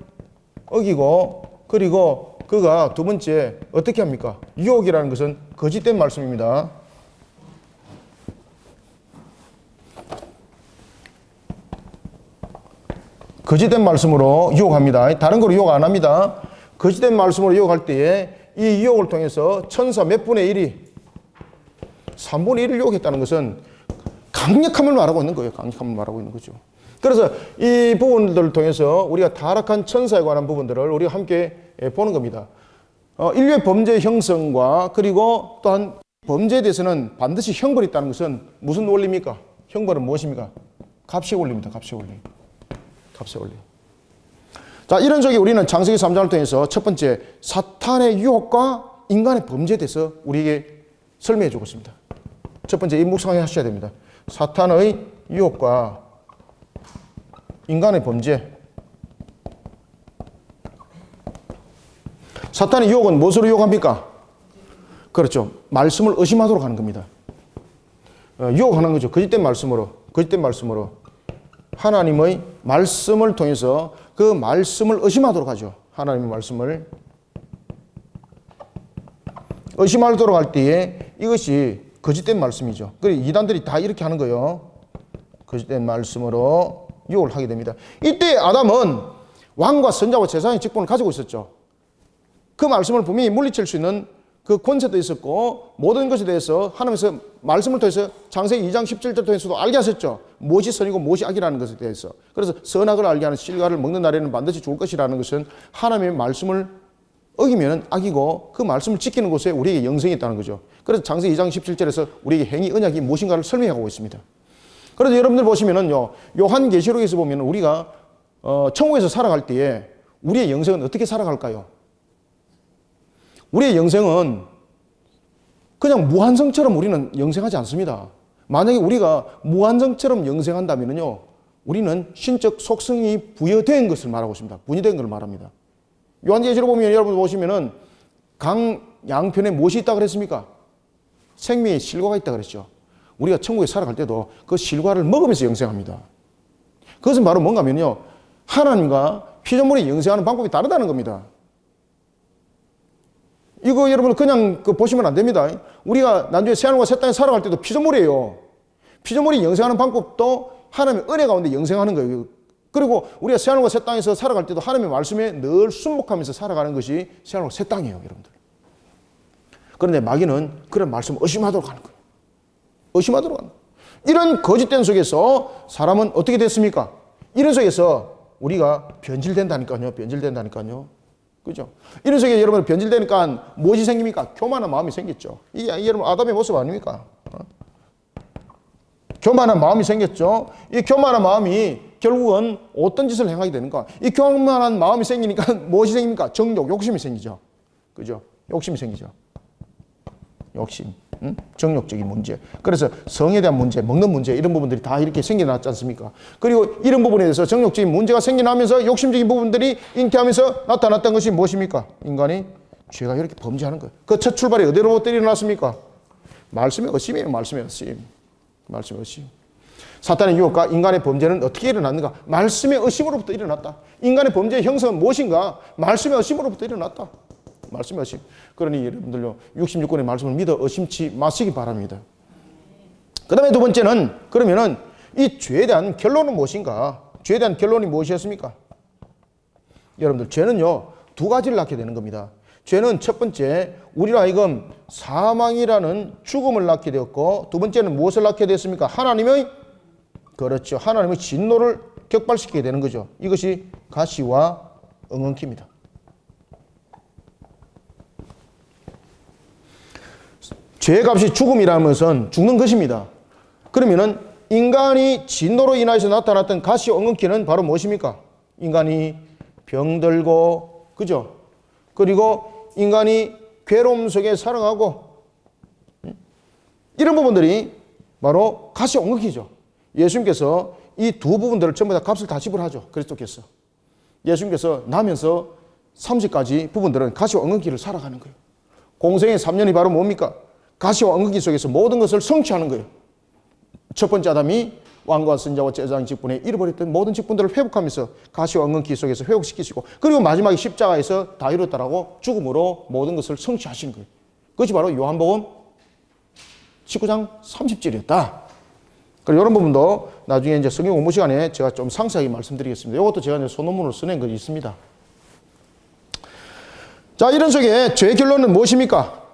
어기고, 그리고 그가 두 번째 어떻게 합니까? 유혹이라는 것은 거짓된 말씀입니다. 거짓된 말씀으로 유혹합니다. 다른 거로 유혹 안 합니다. 거짓된 말씀으로 유혹할 때에 이 유혹을 통해서 천사 몇 분의 1이 3분의 1을 유혹했다는 것은 강력함을 말하고 있는 거예요. 강력함을 말하고 있는 거죠. 그래서 이 부분들을 통해서 우리가 타락한 천사에 관한 부분들을 우리가 함께 보는 겁니다. 인류의 범죄 형성과 그리고 또한 범죄에 대해서는 반드시 형벌이 있다는 것은 무슨 원리입니까? 형벌은 무엇입니까? 값의 원리입니다. 값의 원리. 값의 원리. 자, 이런 쪽에 우리는 창세기 3장을 통해서 첫 번째 사탄의 유혹과 인간의 범죄에 대해서 우리에게 설명해 주고 있습니다. 첫 번째 이 묵상을 하셔야 됩니다. 사탄의 유혹과 인간의 범죄. 사탄의 유혹은 무엇으로 유혹합니까? 그렇죠. 말씀을 의심하도록 하는 겁니다. 유혹하는 거죠. 거짓된 말씀으로. 하나님의 말씀을 통해서 그 말씀을 의심하도록 하죠. 하나님의 말씀을 의심하도록 할 때에 이것이 거짓된 말씀이죠. 그리고 이단들이 다 이렇게 하는 거예요. 거짓된 말씀으로 유혹을 하게 됩니다. 이때 아담은 왕과 선자와 제사장의 직분을 가지고 있었죠. 그 말씀을 분명히 물리칠 수 있는 그 권세도 있었고 모든 것에 대해서 하나님께서 말씀을 통해서 창세기 2장 17절 통해서도 알게 하셨죠. 무엇이 선이고 무엇이 악이라는 것에 대해서. 그래서 선악을 알게 하는 실과를 먹는 날에는 반드시 죽을 것이라는 것은 하나님의 말씀을 어기면 악이고 그 말씀을 지키는 곳에 우리에게 영생이 있다는 거죠. 그래서 창세기 2장 17절에서 우리에게 행위 언약이 무엇인가를 설명하고 있습니다. 그래서 여러분들 보시면은요, 요한계시록에서 보면 우리가 천국에서 살아갈 때에 우리의 영생은 어떻게 살아갈까요? 우리의 영생은 그냥 무한성처럼 우리는 영생하지 않습니다. 만약에 우리가 무한성처럼 영생한다면요, 우리는 신적 속성이 부여된 것을 말하고 있습니다. 분이된 것을 말합니다. 요한계시록 보면 여러분 보시면은 강 양편에 무엇이 있다고 그랬습니까? 생명의 실과가 있다고 그랬죠. 우리가 천국에 살아갈 때도 그 실과를 먹으면서 영생합니다. 그것은 바로 뭔가 하면요, 하나님과 피조물이 영생하는 방법이 다르다는 겁니다. 이거 여러분 그냥 보시면 안 됩니다. 우리가 나중에 새하늘과 새 땅에 살아갈 때도 피조물이에요. 피조물이 영생하는 방법도 하나님의 은혜 가운데 영생하는 거예요. 그리고 우리가 새하늘과 새 땅에서 살아갈 때도 하나님의 말씀에 늘 순복하면서 살아가는 것이 새하늘과 새 땅이에요, 여러분들. 그런데 마귀는 그런 말씀을 의심하도록 하는 거예요. 의심하도록 하는 거예요. 이런 거짓된 속에서 사람은 어떻게 됐습니까? 이런 속에서 우리가 변질된다니까요. 변질된다니까요. 그죠? 이런 속에 여러분 변질되니까 무엇이 생깁니까? 교만한 마음이 생겼죠. 이게 여러분 아담의 모습 아닙니까? 교만한 마음이 생겼죠. 이 교만한 마음이 결국은 어떤 짓을 행하게 되는가? 이 교만한 마음이 생기니까 무엇이 생깁니까? 정욕, 욕심이 생기죠. 그죠? 욕심이 생기죠. 욕심, 정욕적인 문제. 그래서 성에 대한 문제, 먹는 문제, 이런 부분들이 다 이렇게 생겨났지 않습니까? 그리고 이런 부분에 대해서 정욕적인 문제가 생겨나면서 욕심적인 부분들이 잉태하면서 나타났던 것이 무엇입니까? 인간이 죄가 이렇게 범죄하는 거예요. 그 첫 출발이 어디로부터 일어났습니까? 말씀의 의심이에요. 말씀의 의심. 말씀의 의심. 사탄의 유혹과 인간의 범죄는 어떻게 일어났는가? 말씀의 의심으로부터 일어났다. 인간의 범죄의 형성은 무엇인가? 말씀의 의심으로부터 일어났다. 말씀의 의심. 그러니 여러분들요, 66권의 말씀을 믿어 의심치 마시기 바랍니다. 그 다음에 두 번째는, 그러면은 이 죄에 대한 결론은 무엇인가? 죄에 대한 결론이 무엇이었습니까? 여러분들, 죄는요, 두 가지를 낳게 되는 겁니다. 죄는 첫 번째, 우리로 하여금 사망이라는 죽음을 낳게 되었고, 두 번째는 무엇을 낳게 되었습니까? 하나님의, 그렇죠, 하나님의 진노를 격발시키게 되는 거죠. 이것이 가시와 엉겅퀴입니다. 죄의 값이 죽음이라는 것은 죽는 것입니다. 그러면은 인간이 진노로 인하여서 나타났던 가시와 엉겅퀴는 바로 무엇입니까? 인간이 병들고, 그죠? 그리고 인간이 괴로움 속에 살아가고, 이런 부분들이 바로 가시와 엉겅퀴죠. 예수님께서 이 두 부분들을 전부 다 값을 다 지불하죠. 그리스도께서. 예수님께서 나면서 30가지 부분들은 가시와 엉겅퀴를 살아가는 거예요. 공생의 3년이 바로 뭡니까? 가시와 엉겅퀴 속에서 모든 것을 성취하는 거예요. 첫 번째 아담이 왕과 선자와 제사장 직분에 잃어버렸던 모든 직분들을 회복하면서 가시와 엉겅퀴 속에서 회복시키시고, 그리고 마지막에 십자가에서 다 이뤘다라고 죽음으로 모든 것을 성취하시는 거예요. 그것이 바로 요한복음 19장 30절이었다. 그리고 이런 부분도 나중에 이제 성경 공부 시간에 제가 좀 상세하게 말씀드리겠습니다. 이것도 제가 이제 소논문으로 써낸 것이 있습니다. 자, 이런 속에 죄의 결론은 무엇입니까?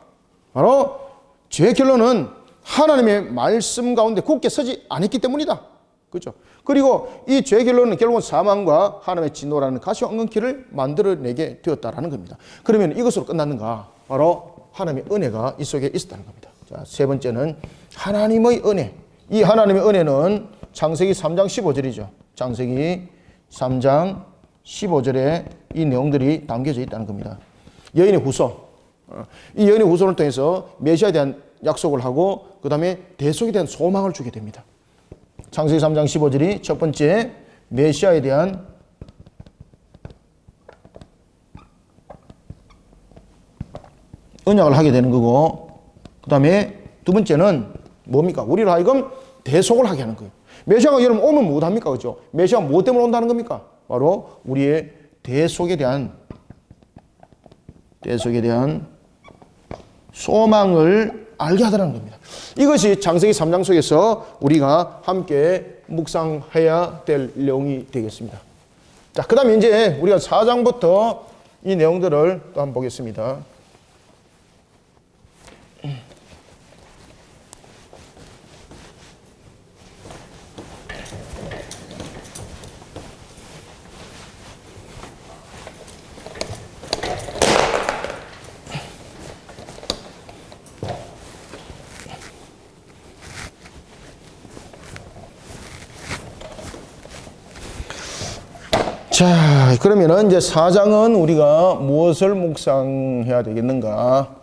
바로 죄의 결론은 하나님의 말씀 가운데 굳게 서지 않았기 때문이다. 그렇죠? 그리고 이 죄의 결론은 결국은 사망과 하나님의 진노라는 가시와 엉겅퀴를 만들어내게 되었다라는 겁니다. 그러면 이것으로 끝났는가? 바로 하나님의 은혜가 이 속에 있었다는 겁니다. 자, 세 번째는 하나님의 은혜. 이 하나님의 은혜는 창세기 3장 15절이죠. 창세기 3장 15절에 이 내용들이 담겨져 있다는 겁니다. 여인의 후손. 이 여인의 후손을 통해서 메시아에 대한 약속을 하고 그 다음에 대속에 대한 소망을 주게 됩니다. 창세기 3장 15절이 첫 번째 메시아에 대한 언약을 하게 되는 거고, 그 다음에 두 번째는 뭡니까? 우리로 하여금 대속을 하게 하는 거예요. 메시아가 여러분 오면 못합니까? 그죠? 메시아가 무엇 때문에 온다는 겁니까? 바로 우리의 대속에 대한 소망을 알게 하더라는 겁니다. 이것이 창세기 3장 속에서 우리가 함께 묵상해야 될 내용이 되겠습니다. 자, 그 다음에 이제 우리가 4장부터 이 내용들을 또 한번 보겠습니다. 자, 그러면은 이제 4장은 우리가 무엇을 묵상해야 되겠는가?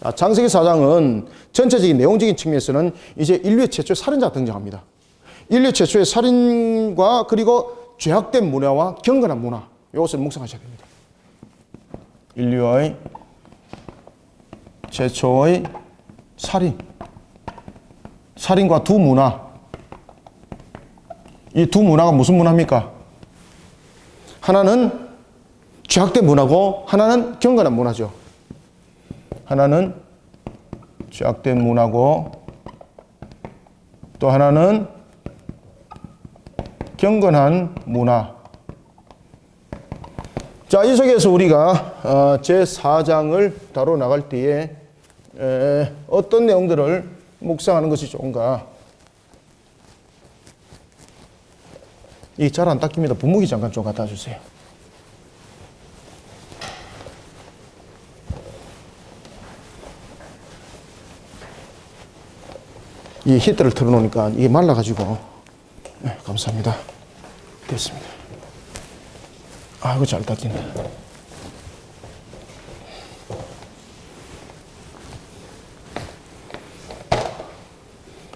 자, 창세기 4장은 전체적인 내용적인 측면에서는 이제 인류의 최초의 살인자가 등장합니다. 인류 최초의 살인과 그리고 죄악된 문화와 경건한 문화, 이것을 묵상하셔야 됩니다. 인류의 최초의 살인과 두 문화. 이 두 문화가 무슨 문화입니까? 하나는 죄악된 문화고 하나는 경건한 문화죠. 하나는 죄악된 문화고 또 하나는 경건한 문화. 자, 이 속에서 우리가 제4장을 다뤄 나갈 때에 어떤 내용들을 묵상하는 것이 좋은가? 이 잘 안 닦입니다. 분무기 잠깐 좀 갖다 주세요. 이 히터를 틀어놓으니까 이게 말라가지고. 네, 감사합니다. 됐습니다. 아이고, 잘 닦이네.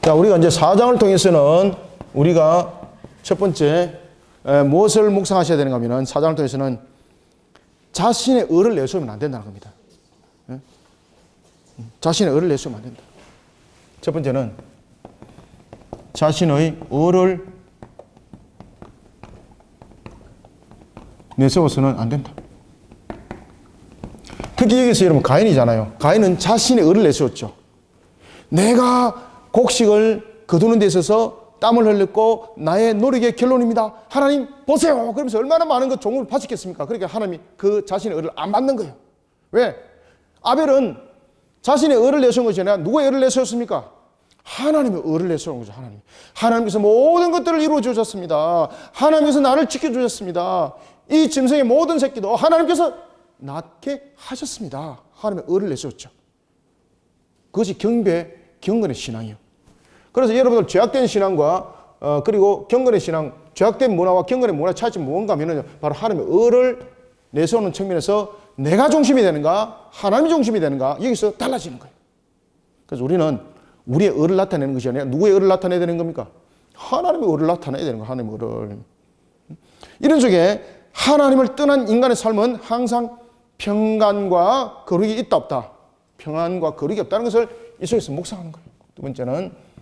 자, 우리가 이제 4장을 통해서는 우리가 첫 번째 무엇을 묵상하셔야 되는가 하면 4장을 통해서는 자신의 의를 내세우면 안 된다는 겁니다. 자신의 의를 내세우면 안 된다. 첫 번째는 자신의 의를 내세워서는 안 된다. 특히 여기서 여러분 가인이잖아요. 가인은 자신의 의를 내세웠죠. 내가 곡식을 거두는 데 있어서 땀을 흘렸고 나의 노력의 결론입니다. 하나님 보세요. 그러면서 얼마나 많은 것 종을 바치겠습니까? 그러니까 하나님이 그 자신의 의를 안 받는 거예요. 왜? 아벨은 자신의 의를 내세운 것이 아니라 누구의 의를 내세웠습니까? 하나님의 의를 내세운 거죠. 하나님께서 모든 것들을 이루어 주셨습니다. 하나님께서 나를 지켜주셨습니다. 이 짐승의 모든 새끼도 하나님께서 낳게 하셨습니다. 하나님의 의를 내세웠죠. 그것이 경건의 신앙이요. 그래서 여러분들 죄악된 신앙과 그리고 경건의 신앙, 죄악된 문화와 경건의 문화의 차이점이 뭔가 하면은 바로 하나님의 의를 내세우는 측면에서 내가 중심이 되는가, 하나님이 중심이 되는가, 여기서 달라지는 거예요. 그래서 우리는 우리의 의를 나타내는 것이 아니라 누구의 의를 나타내야 되는 겁니까? 하나님의 의를 나타내야 되는 거예요. 하나님의 의를. 이런 속에 하나님을 떠난 인간의 삶은 항상 평안과 거룩이 있다 없다. 평안과 거룩이 없다는 것을 이 속에서 묵상하는 거예요. 두 번째는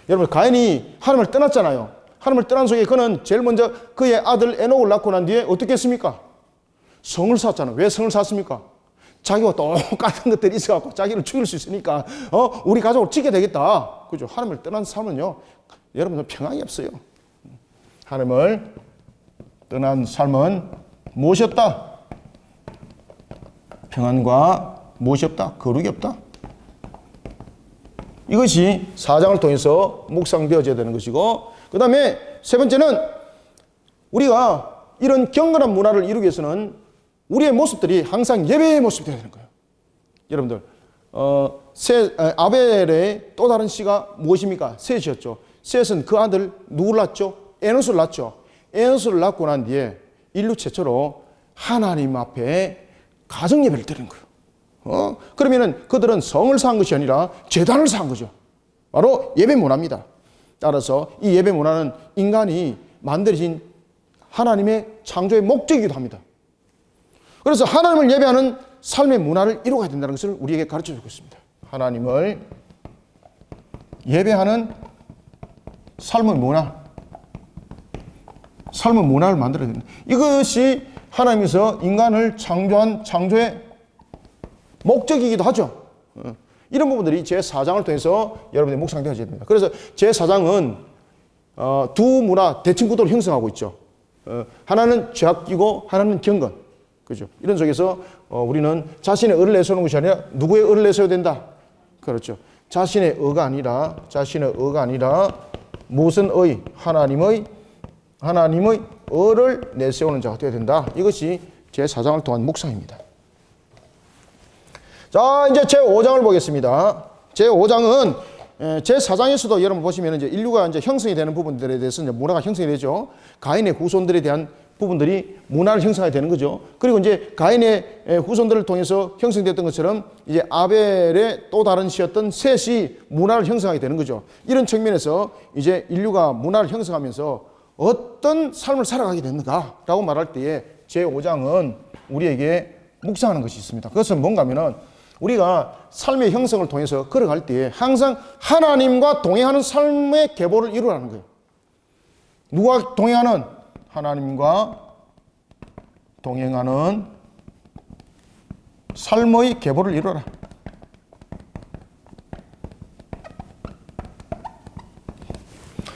여러분 가인이 하나님을 떠났잖아요. 하나님을 떠난 속에 그는 제일 먼저 그의 아들 에녹을 낳고 난 뒤에 어떻게 했습니까? 성을 쌓았잖아요. 왜 성을 쌓습니까? 자기와 똑같은 것들이 있어갖고 자기를 죽일 수 있으니까 우리 가족을 지켜야 되겠다. 그죠? 하나님을 떠난 삶은요, 여러분들 평안이 없어요. 하나님을 떠난 삶은 무엇이 없다? 평안과 무엇이 없다? 거룩이 없다. 이것이 4장을 통해서 묵상되어져야 되는 것이고, 그 다음에 세 번째는 우리가 이런 경건한 문화를 이루기 위해서는 우리의 모습들이 항상 예배의 모습이 되어야 되는 거예요. 여러분들 아벨의 또 다른 씨가 무엇입니까? 셋이었죠. 셋은 그 아들 누구를 낳았죠? 에노스를 낳았죠. 에노스를 낳고 난 뒤에 인류 최초로 하나님 앞에 가정 예배를 드리는 거예요. 그러면은 그들은 성을 쌓은 것이 아니라 제단을 쌓은 거죠. 바로 예배 문화입니다. 따라서 이 예배 문화는 인간이 만들어진 하나님의 창조의 목적이기도 합니다. 그래서 하나님을 예배하는 삶의 문화를 이루어야 된다는 것을 우리에게 가르쳐 주고 있습니다. 하나님을 예배하는 삶의 문화를 만들어야 된다. 이것이 하나님께서 인간을 창조한 창조의 목적이기도 하죠. 이런 부분들이 제4장을 통해서 여러분의 묵상되어져야 됩니다. 그래서 제4장은 두 문화 대칭 구도를 형성하고 있죠. 하나는 죄악이고 하나는 경건. 그죠? 이런 속에서 우리는 자신의 의를 내세우는 것이 아니라 누구의 의를 내세워야 된다? 그렇죠. 자신의 의가 아니라 무슨 의? 하나님의 의를 내세우는 자가 되어야 된다. 이것이 제4장을 통한 묵상입니다. 자, 이제 제5장을 보겠습니다. 제5장은 제4장에서도 여러분 보시면 이제 인류가 이제 형성이 되는 부분들에 대해서 이제 문화가 형성이 되죠. 가인의 후손들에 대한 부분들이 문화를 형성하게 되는 거죠. 그리고 이제 가인의 후손들을 통해서 형성됐던 것처럼 이제 아벨의 또 다른 시였던 셋이 문화를 형성하게 되는 거죠. 이런 측면에서 이제 인류가 문화를 형성하면서 어떤 삶을 살아가게 됐는가라고 말할 때에 제5장은 우리에게 묵상하는 것이 있습니다. 그것은 뭔가 하면은 우리가 삶의 형성을 통해서 걸어갈 때에 항상 하나님과 동행하는 삶의 계보를 이루라는 거예요. 누가 동행하는? 하나님과 동행하는 삶의 계보를 이루라.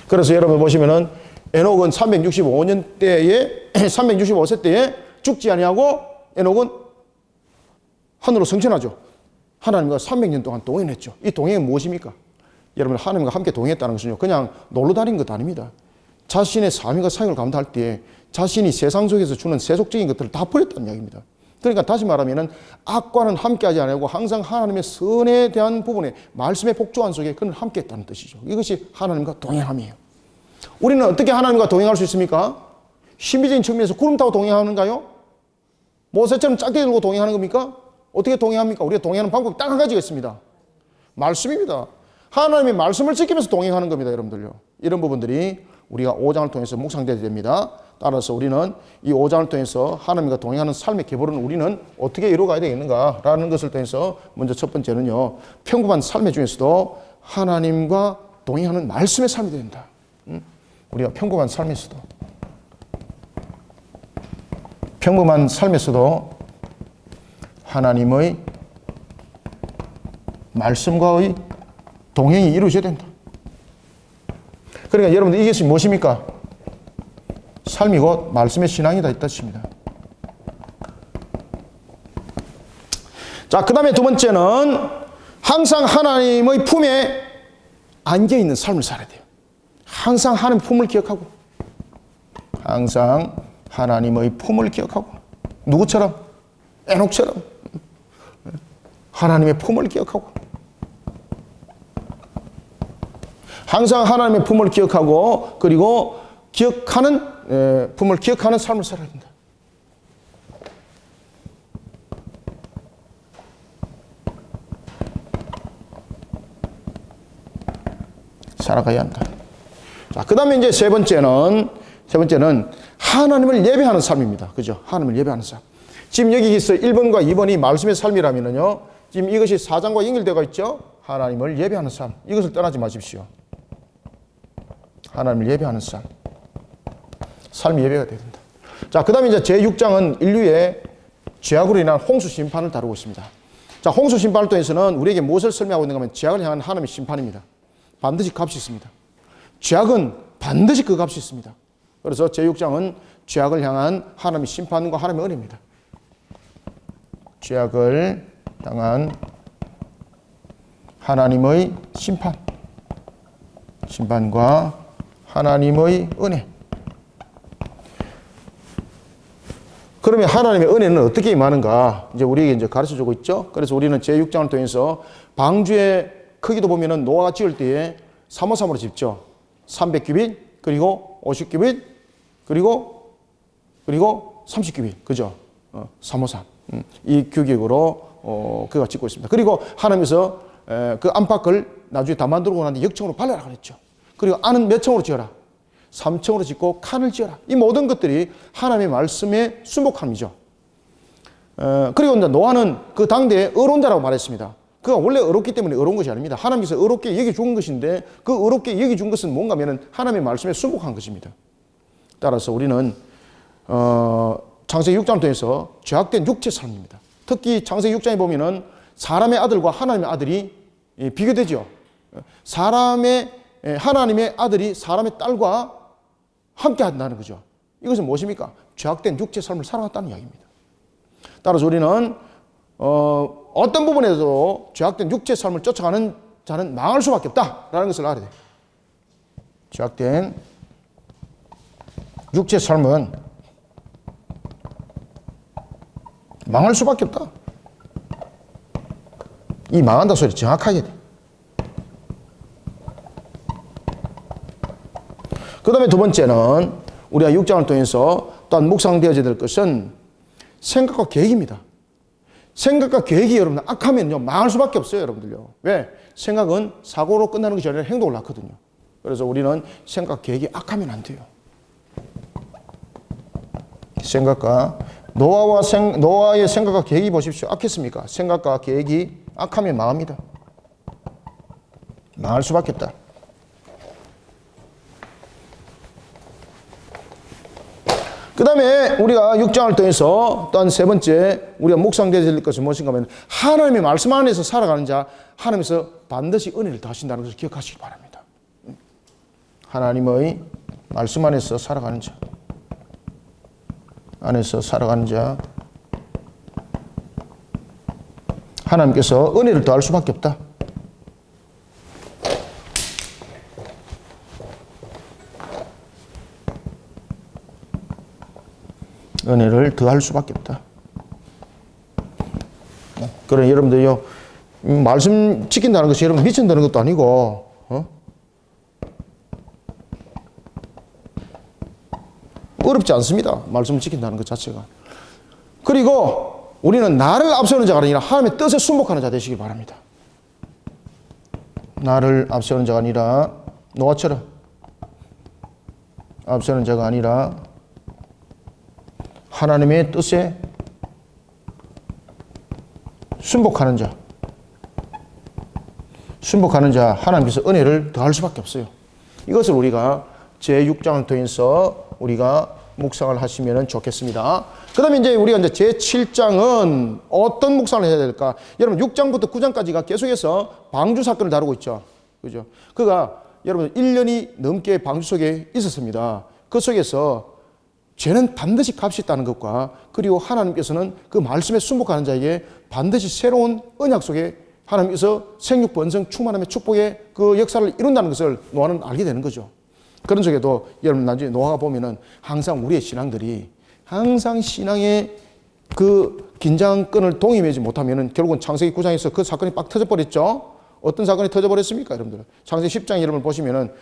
그래서 여러분 보시면은 에녹은 365년 때에 365세 때에 죽지 아니하고 에녹은 하늘로 승천하죠. 하나님과 300년 동안 동행했죠. 이 동행은 무엇입니까? 여러분 하나님과 함께 동행했다는 것은요, 그냥 놀러 다닌 것 아닙니다. 자신의 삶과 사역을 감당할 때 자신이 세상 속에서 주는 세속적인 것들을 다 버렸다는 이야기입니다. 그러니까 다시 말하면 악과는 함께하지 않고 항상 하나님의 선에 대한 부분에 말씀의 복조한 속에 그는 함께했다는 뜻이죠. 이것이 하나님과 동행함이에요. 우리는 어떻게 하나님과 동행할 수 있습니까? 신비적인 측면에서 구름 타고 동행하는가요? 모세처럼 짝대 들고 동행하는 겁니까? 어떻게 동행합니까? 우리가 동행하는 방법이 딱 한 가지가 있습니다. 말씀입니다. 하나님의 말씀을 지키면서 동행하는 겁니다, 여러분들요. 이런 부분들이 우리가 5장을 통해서 묵상되어야 됩니다. 따라서 우리는 이 5장을 통해서 하나님과 동행하는 삶의 계보는 우리는 어떻게 이루어가야 되겠는가라는 것을 통해서 먼저 첫 번째는요, 평범한 삶의 중에서도 하나님과 동행하는 말씀의 삶이 된다. 우리가 평범한 삶에서도 하나님의 말씀과의 동행이 이루어져야 된다. 그러니까 여러분들 이것이 무엇입니까? 삶이 곧 말씀의 신앙이다 이 뜻입니다. 자, 그 다음에 두 번째는 항상 하나님의 품에 안겨있는 삶을 살아야 돼요. 항상 하나님의 품을 기억하고, 항상 하나님의 품을 기억하고, 누구처럼? 에녹처럼 하나님의 품을 기억하고, 항상 하나님의 품을 기억하고, 그리고 품을 기억하는 삶을 살아야 된다. 살아가야 한다. 자, 그 다음에 이제 세 번째는 하나님을 예배하는 삶입니다. 그죠? 하나님을 예배하는 삶. 지금 여기서 1번과 2번이 말씀의 삶이라면요, 지금 이것이 4장과 연결되어 있죠? 하나님을 예배하는 삶. 이것을 떠나지 마십시오. 하나님을 예배하는 삶. 삶이 예배가 되야 된다. 자, 그 다음에 이제 제6장은 인류의 죄악으로 인한 홍수 심판을 다루고 있습니다. 자, 홍수 심판을 통해서는 우리에게 무엇을 설명하고 있는가 하면 죄악을 향한 하나님의 심판입니다. 반드시 값이 있습니다. 죄악은 반드시 그 값이 있습니다. 그래서 제6장은 죄악을 향한 하나님의 심판과 하나님의 은혜입니다. 죄악을 향한 하나님의 심판과 하나님의 은혜. 그러면 하나님의 은혜는 어떻게 임하는가? 이제 우리에게 이제 가르쳐 주고 있죠. 그래서 우리는 제6장을 통해서 방주의 크기도 보면은 노아가 지을 때에 353으로 짓죠. 300규빗, 그리고 50규빗, 그리고 30규빗. 그죠? 353. 이 규격으로 그가 짓고 있습니다. 그리고 하나님께서 그 안팎을 나중에 다 만들고 난 뒤에 역청으로 발라라 그랬죠. 그리고 안은 몇 층으로 지어라? 3층으로 짓고 칸을 지어라. 이 모든 것들이 하나님의 말씀의 순복함이죠. 그리고 이제 노아는 그 당대에 의로운 자라고 말했습니다. 그가 원래 의롭기 때문에 의로운 것이 아닙니다. 하나님께서 의롭게 여겨준 것인데 그 의롭게 여겨준 것은 뭔가 하면 하나님의 말씀에 순복한 것입니다. 따라서 우리는 창세기 6장을 통해서 죄악된 육체 삶입니다. 특히 창세기 6장에 보면은 사람의 아들과 하나님의 아들이 비교되죠. 하나님의 아들이 사람의 딸과 함께 한다는 거죠. 이것은 무엇입니까? 죄악된 육체 삶을 살아갔다는 이야기입니다. 따라서 우리는 어떤 부분에서도 죄악된 육체 삶을 쫓아가는 자는 망할 수밖에 없다라는 것을 알아야 돼요. 죄악된 육체 삶은 망할 수밖에 없다. 이 망한다 소리 정확하게 돼. 그 다음에 두 번째는 우리가 6장을 통해서 또한 묵상되어져야 될 것은 생각과 계획입니다. 생각과 계획이 여러분 악하면요, 망할 수밖에 없어요, 여러분들요. 왜? 생각은 사고로 끝나는 것이 아니라 행동을 낳거든요. 그래서 우리는 생각, 계획이 악하면 안 돼요. 생각과 노아의 생각과 계획이 보십시오. 악했습니까? 생각과 계획이 악하면 망합니다. 망할 수밖에 없다. 그 다음에 우리가 6장을 통해서 또한 세 번째 우리가 묵상되어야 될 것은 무엇인가 하면 하나님의 말씀 안에서 살아가는 자, 하나님께서 반드시 은혜를 더하신다는 것을 기억하시기 바랍니다. 하나님의 말씀 안에서 살아가는 자, 하나님께서 은혜를 더할 수밖에 없다. 은혜를 더할 수밖에 없다. 그래, 여러분들요, 말씀 지킨다는 것이 여러분 미친다는 것도 아니고, 어렵지 않습니다. 말씀 지킨다는 것 자체가. 그리고 우리는 나를 앞세우는 자가 아니라 하나님의 뜻에 순복하는 자 되시길 바랍니다. 나를 앞세우는 자가 아니라 노아처럼 앞세우는 자가 아니라 하나님의 뜻에 순복하는 자, 하나님께서 은혜를 더할 수밖에 없어요. 이것을 우리가 제6장을 통해서 우리가 묵상을 하시면 좋겠습니다. 그 다음에 이제 우리가 이제 제7장은 어떤 묵상을 해야 될까? 여러분 6장부터 9장까지가 계속해서 방주 사건을 다루고 있죠. 그죠? 그가 여러분 1년이 넘게 방주 속에 있었습니다. 그 속에서 죄는 반드시 값이 있다는 것과 그리고 하나님께서는 그 말씀에 순복하는 자에게 반드시 새로운 언약 속에 하나님께서 생육 번성 충만함의 축복의 그 역사를 이룬다는 것을 노아는 알게 되는 거죠. 그런 속에도 여러분 나중에 노아가 보면은 항상 우리의 신앙들이 항상 신앙의 그 긴장끈을 동임하지 못하면은 결국은 창세기 9장에서 그 사건이 빡 터져버렸죠. 어떤 사건이 터져버렸습니까, 여러분들? 창세기 10장 여러분 보시면은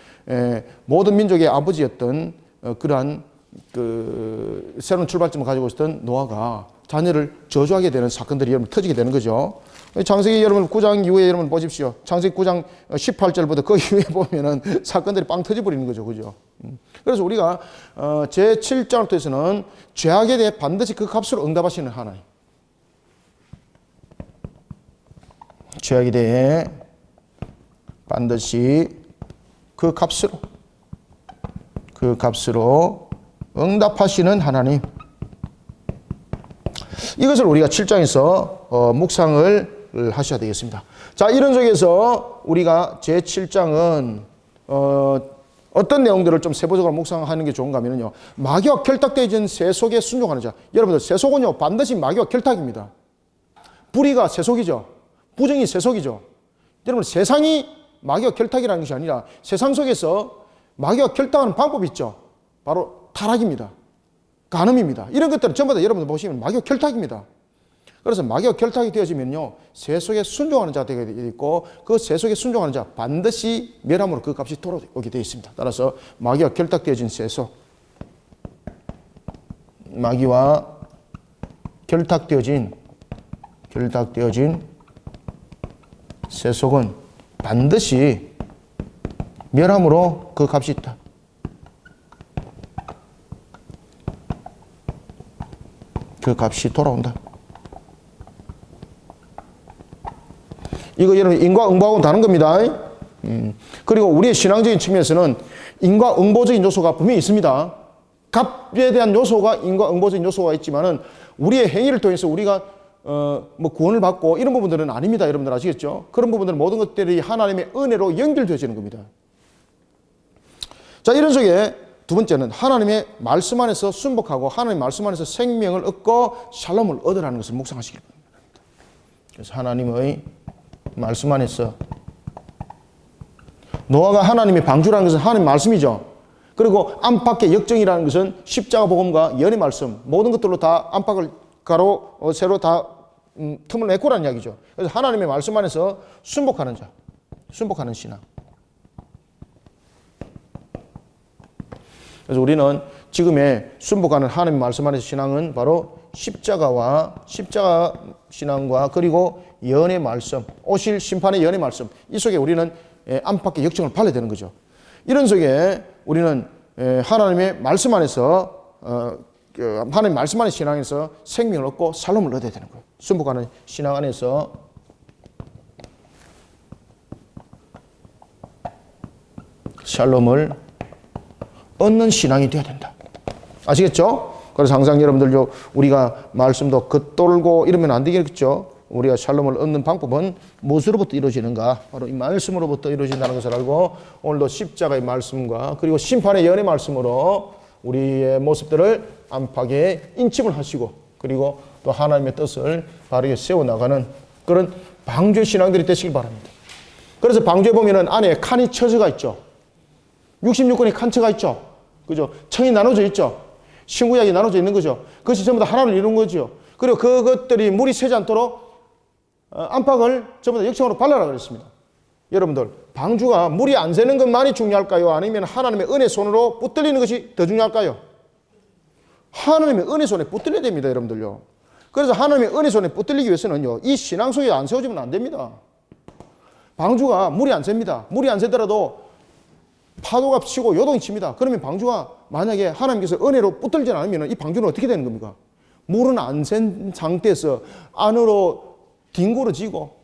모든 민족의 아버지였던 그러한 그 새로운 출발점을 가지고 있었던 노아가 자녀를 저주하게 되는 사건들이 여러분 터지게 되는 거죠. 창세기 여러분 9장 이후에 여러분 보십시오. 창세기 9장 18절부터 그 이후에 보면은 사건들이 빵 터져버리는 거죠. 그죠? 그래서 우리가 제7장을 통해서는 죄악에 대해 반드시 그 값으로 응답하시는 하나님. 죄악에 대해 반드시 그 값으로 응답하시는 하나님. 이것을 우리가 7장에서 묵상을 하셔야 되겠습니다. 자, 이런 속에서 우리가 제7장은 어떤 내용들을 좀 세부적으로 묵상하는 게 좋은가 하면요. 마귀와 결탁되어진 세속에 순종하는 자. 여러분들 세속은요 반드시 마귀와 결탁입니다. 불의가 세속이죠. 부정이 세속이죠. 여러분 세상이 마귀와 결탁이라는 것이 아니라 세상 속에서 마귀와 결탁하는 방법이 있죠. 바로 타락입니다. 간음입니다. 이런 것들은 전부 다 여러분들 보시면 마귀와 결탁입니다. 그래서 마귀와 결탁이 되어지면요 세속에 순종하는 자가 되게 있고 그 세속에 순종하는 자 반드시 멸함으로 그 값이 돌아오게 되어 있습니다. 따라서 마귀와 결탁되어진 세속, 마귀와 결탁되어진 세속은 반드시 멸함으로 그 값이 있다. 그 값이 돌아온다. 이거 여러분 인과응보하고는 다른 겁니다. 그리고 우리의 신앙적인 측면에서는 인과응보적인 요소가 분명히 있습니다. 값에 대한 요소가 인과응보적인 요소가 있지만은 우리의 행위를 통해서 우리가 뭐 구원을 받고 이런 부분들은 아닙니다. 여러분들 아시겠죠? 그런 부분들은 모든 것들이 하나님의 은혜로 연결되어지는 겁니다. 자, 이런 속에 두 번째는 하나님의 말씀 안에서 순복하고 하나님의 말씀 안에서 생명을 얻고 샬롬을 얻으라는 것을 묵상하시길 바랍니다. 그래서 하나님의 말씀 안에서 노아가 하나님의 방주라는 것은 하나님의 말씀이죠. 그리고 안팎의 역정이라는 것은 십자가 복음과 연의 말씀 모든 것들로 다 안팎을 가로 세로 다 틈을 메꾸라는 이야기죠. 그래서 하나님의 말씀 안에서 순복하는 자, 순복하는 신앙. 그래서 우리는 지금의 순복하는 하나님 말씀 안에서 신앙은 바로 십자가 신앙과 그리고 연의 말씀, 오실 심판의 연의 말씀, 이 속에 우리는 안팎의 역정을 발라야 되는 거죠. 이런 속에 우리는 하나님의 말씀 안에서 하나님 말씀 안의 신앙에서 생명을 얻고 살롬을 얻어야 되는 거예요. 순복하는 신앙 안에서 샬롬을 얻는 신앙이 되어야 된다. 아시겠죠? 그래서 항상 여러분들 우리가 말씀도 겉돌고 이러면 안 되겠죠? 우리가 샬롬을 얻는 방법은 무엇으로부터 이루어지는가? 바로 이 말씀으로부터 이루어진다는 것을 알고 오늘도 십자가의 말씀과 그리고 심판의 연의 말씀으로 우리의 모습들을 안팎에 인침을 하시고 그리고 또 하나님의 뜻을 바르게 세워나가는 그런 방주의 신앙들이 되시길 바랍니다. 그래서 방주에 보면은 안에 칸이 쳐져가 있죠. 66권의 칸처가 있죠. 그죠? 청이 나눠져 있죠. 신구약이 나눠져 있는 거죠. 그것이 전부 다 하나를 이루는 거죠. 그리고 그것들이 물이 새지 않도록 안팎을 전부 다 역청으로 발라라 그랬습니다. 여러분들, 방주가 물이 안 새는 것만이 중요할까요? 아니면 하나님의 은혜 손으로 붙들리는 것이 더 중요할까요? 하나님의 은혜 손에 붙들려야 됩니다, 여러분들요. 그래서 하나님의 은혜 손에 붙들리기 위해서는요, 이 신앙 속에 안 세워지면 안 됩니다. 방주가 물이 안 셉니다. 물이 안 새더라도 파도가 치고 요동이 칩니다. 그러면 방주가 만약에 하나님께서 은혜로 붙들지 않으면 이 방주는 어떻게 되는 겁니까? 물은 안 센 상태에서 안으로 뒹굴어지고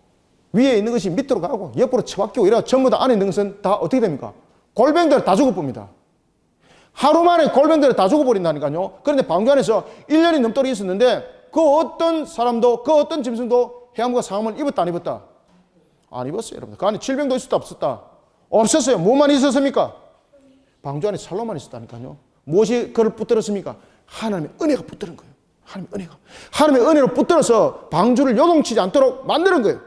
위에 있는 것이 밑으로 가고 옆으로 쳐박히고 이래서 전부 다 안에 있는 것은 다 어떻게 됩니까? 골뱅이들 다 죽어봅니다. 하루 만에 골뱅이들 다 죽어버린다니까요. 그런데 방주 안에서 1년이 넘도록 있었는데 그 어떤 사람도 그 어떤 짐승도 해함과 상함을 입었다 안 입었다? 안 입었어요, 여러분. 그 안에 질병도 있었다 없었다? 없었어요. 뭐만 있었습니까? 방주 안에 샬롬만 있었다니까요. 무엇이 그를 붙들었습니까? 하나님의 은혜가 붙드는 거예요. 하나님의 은혜로 붙들어서 방주를 요동치지 않도록 만드는 거예요.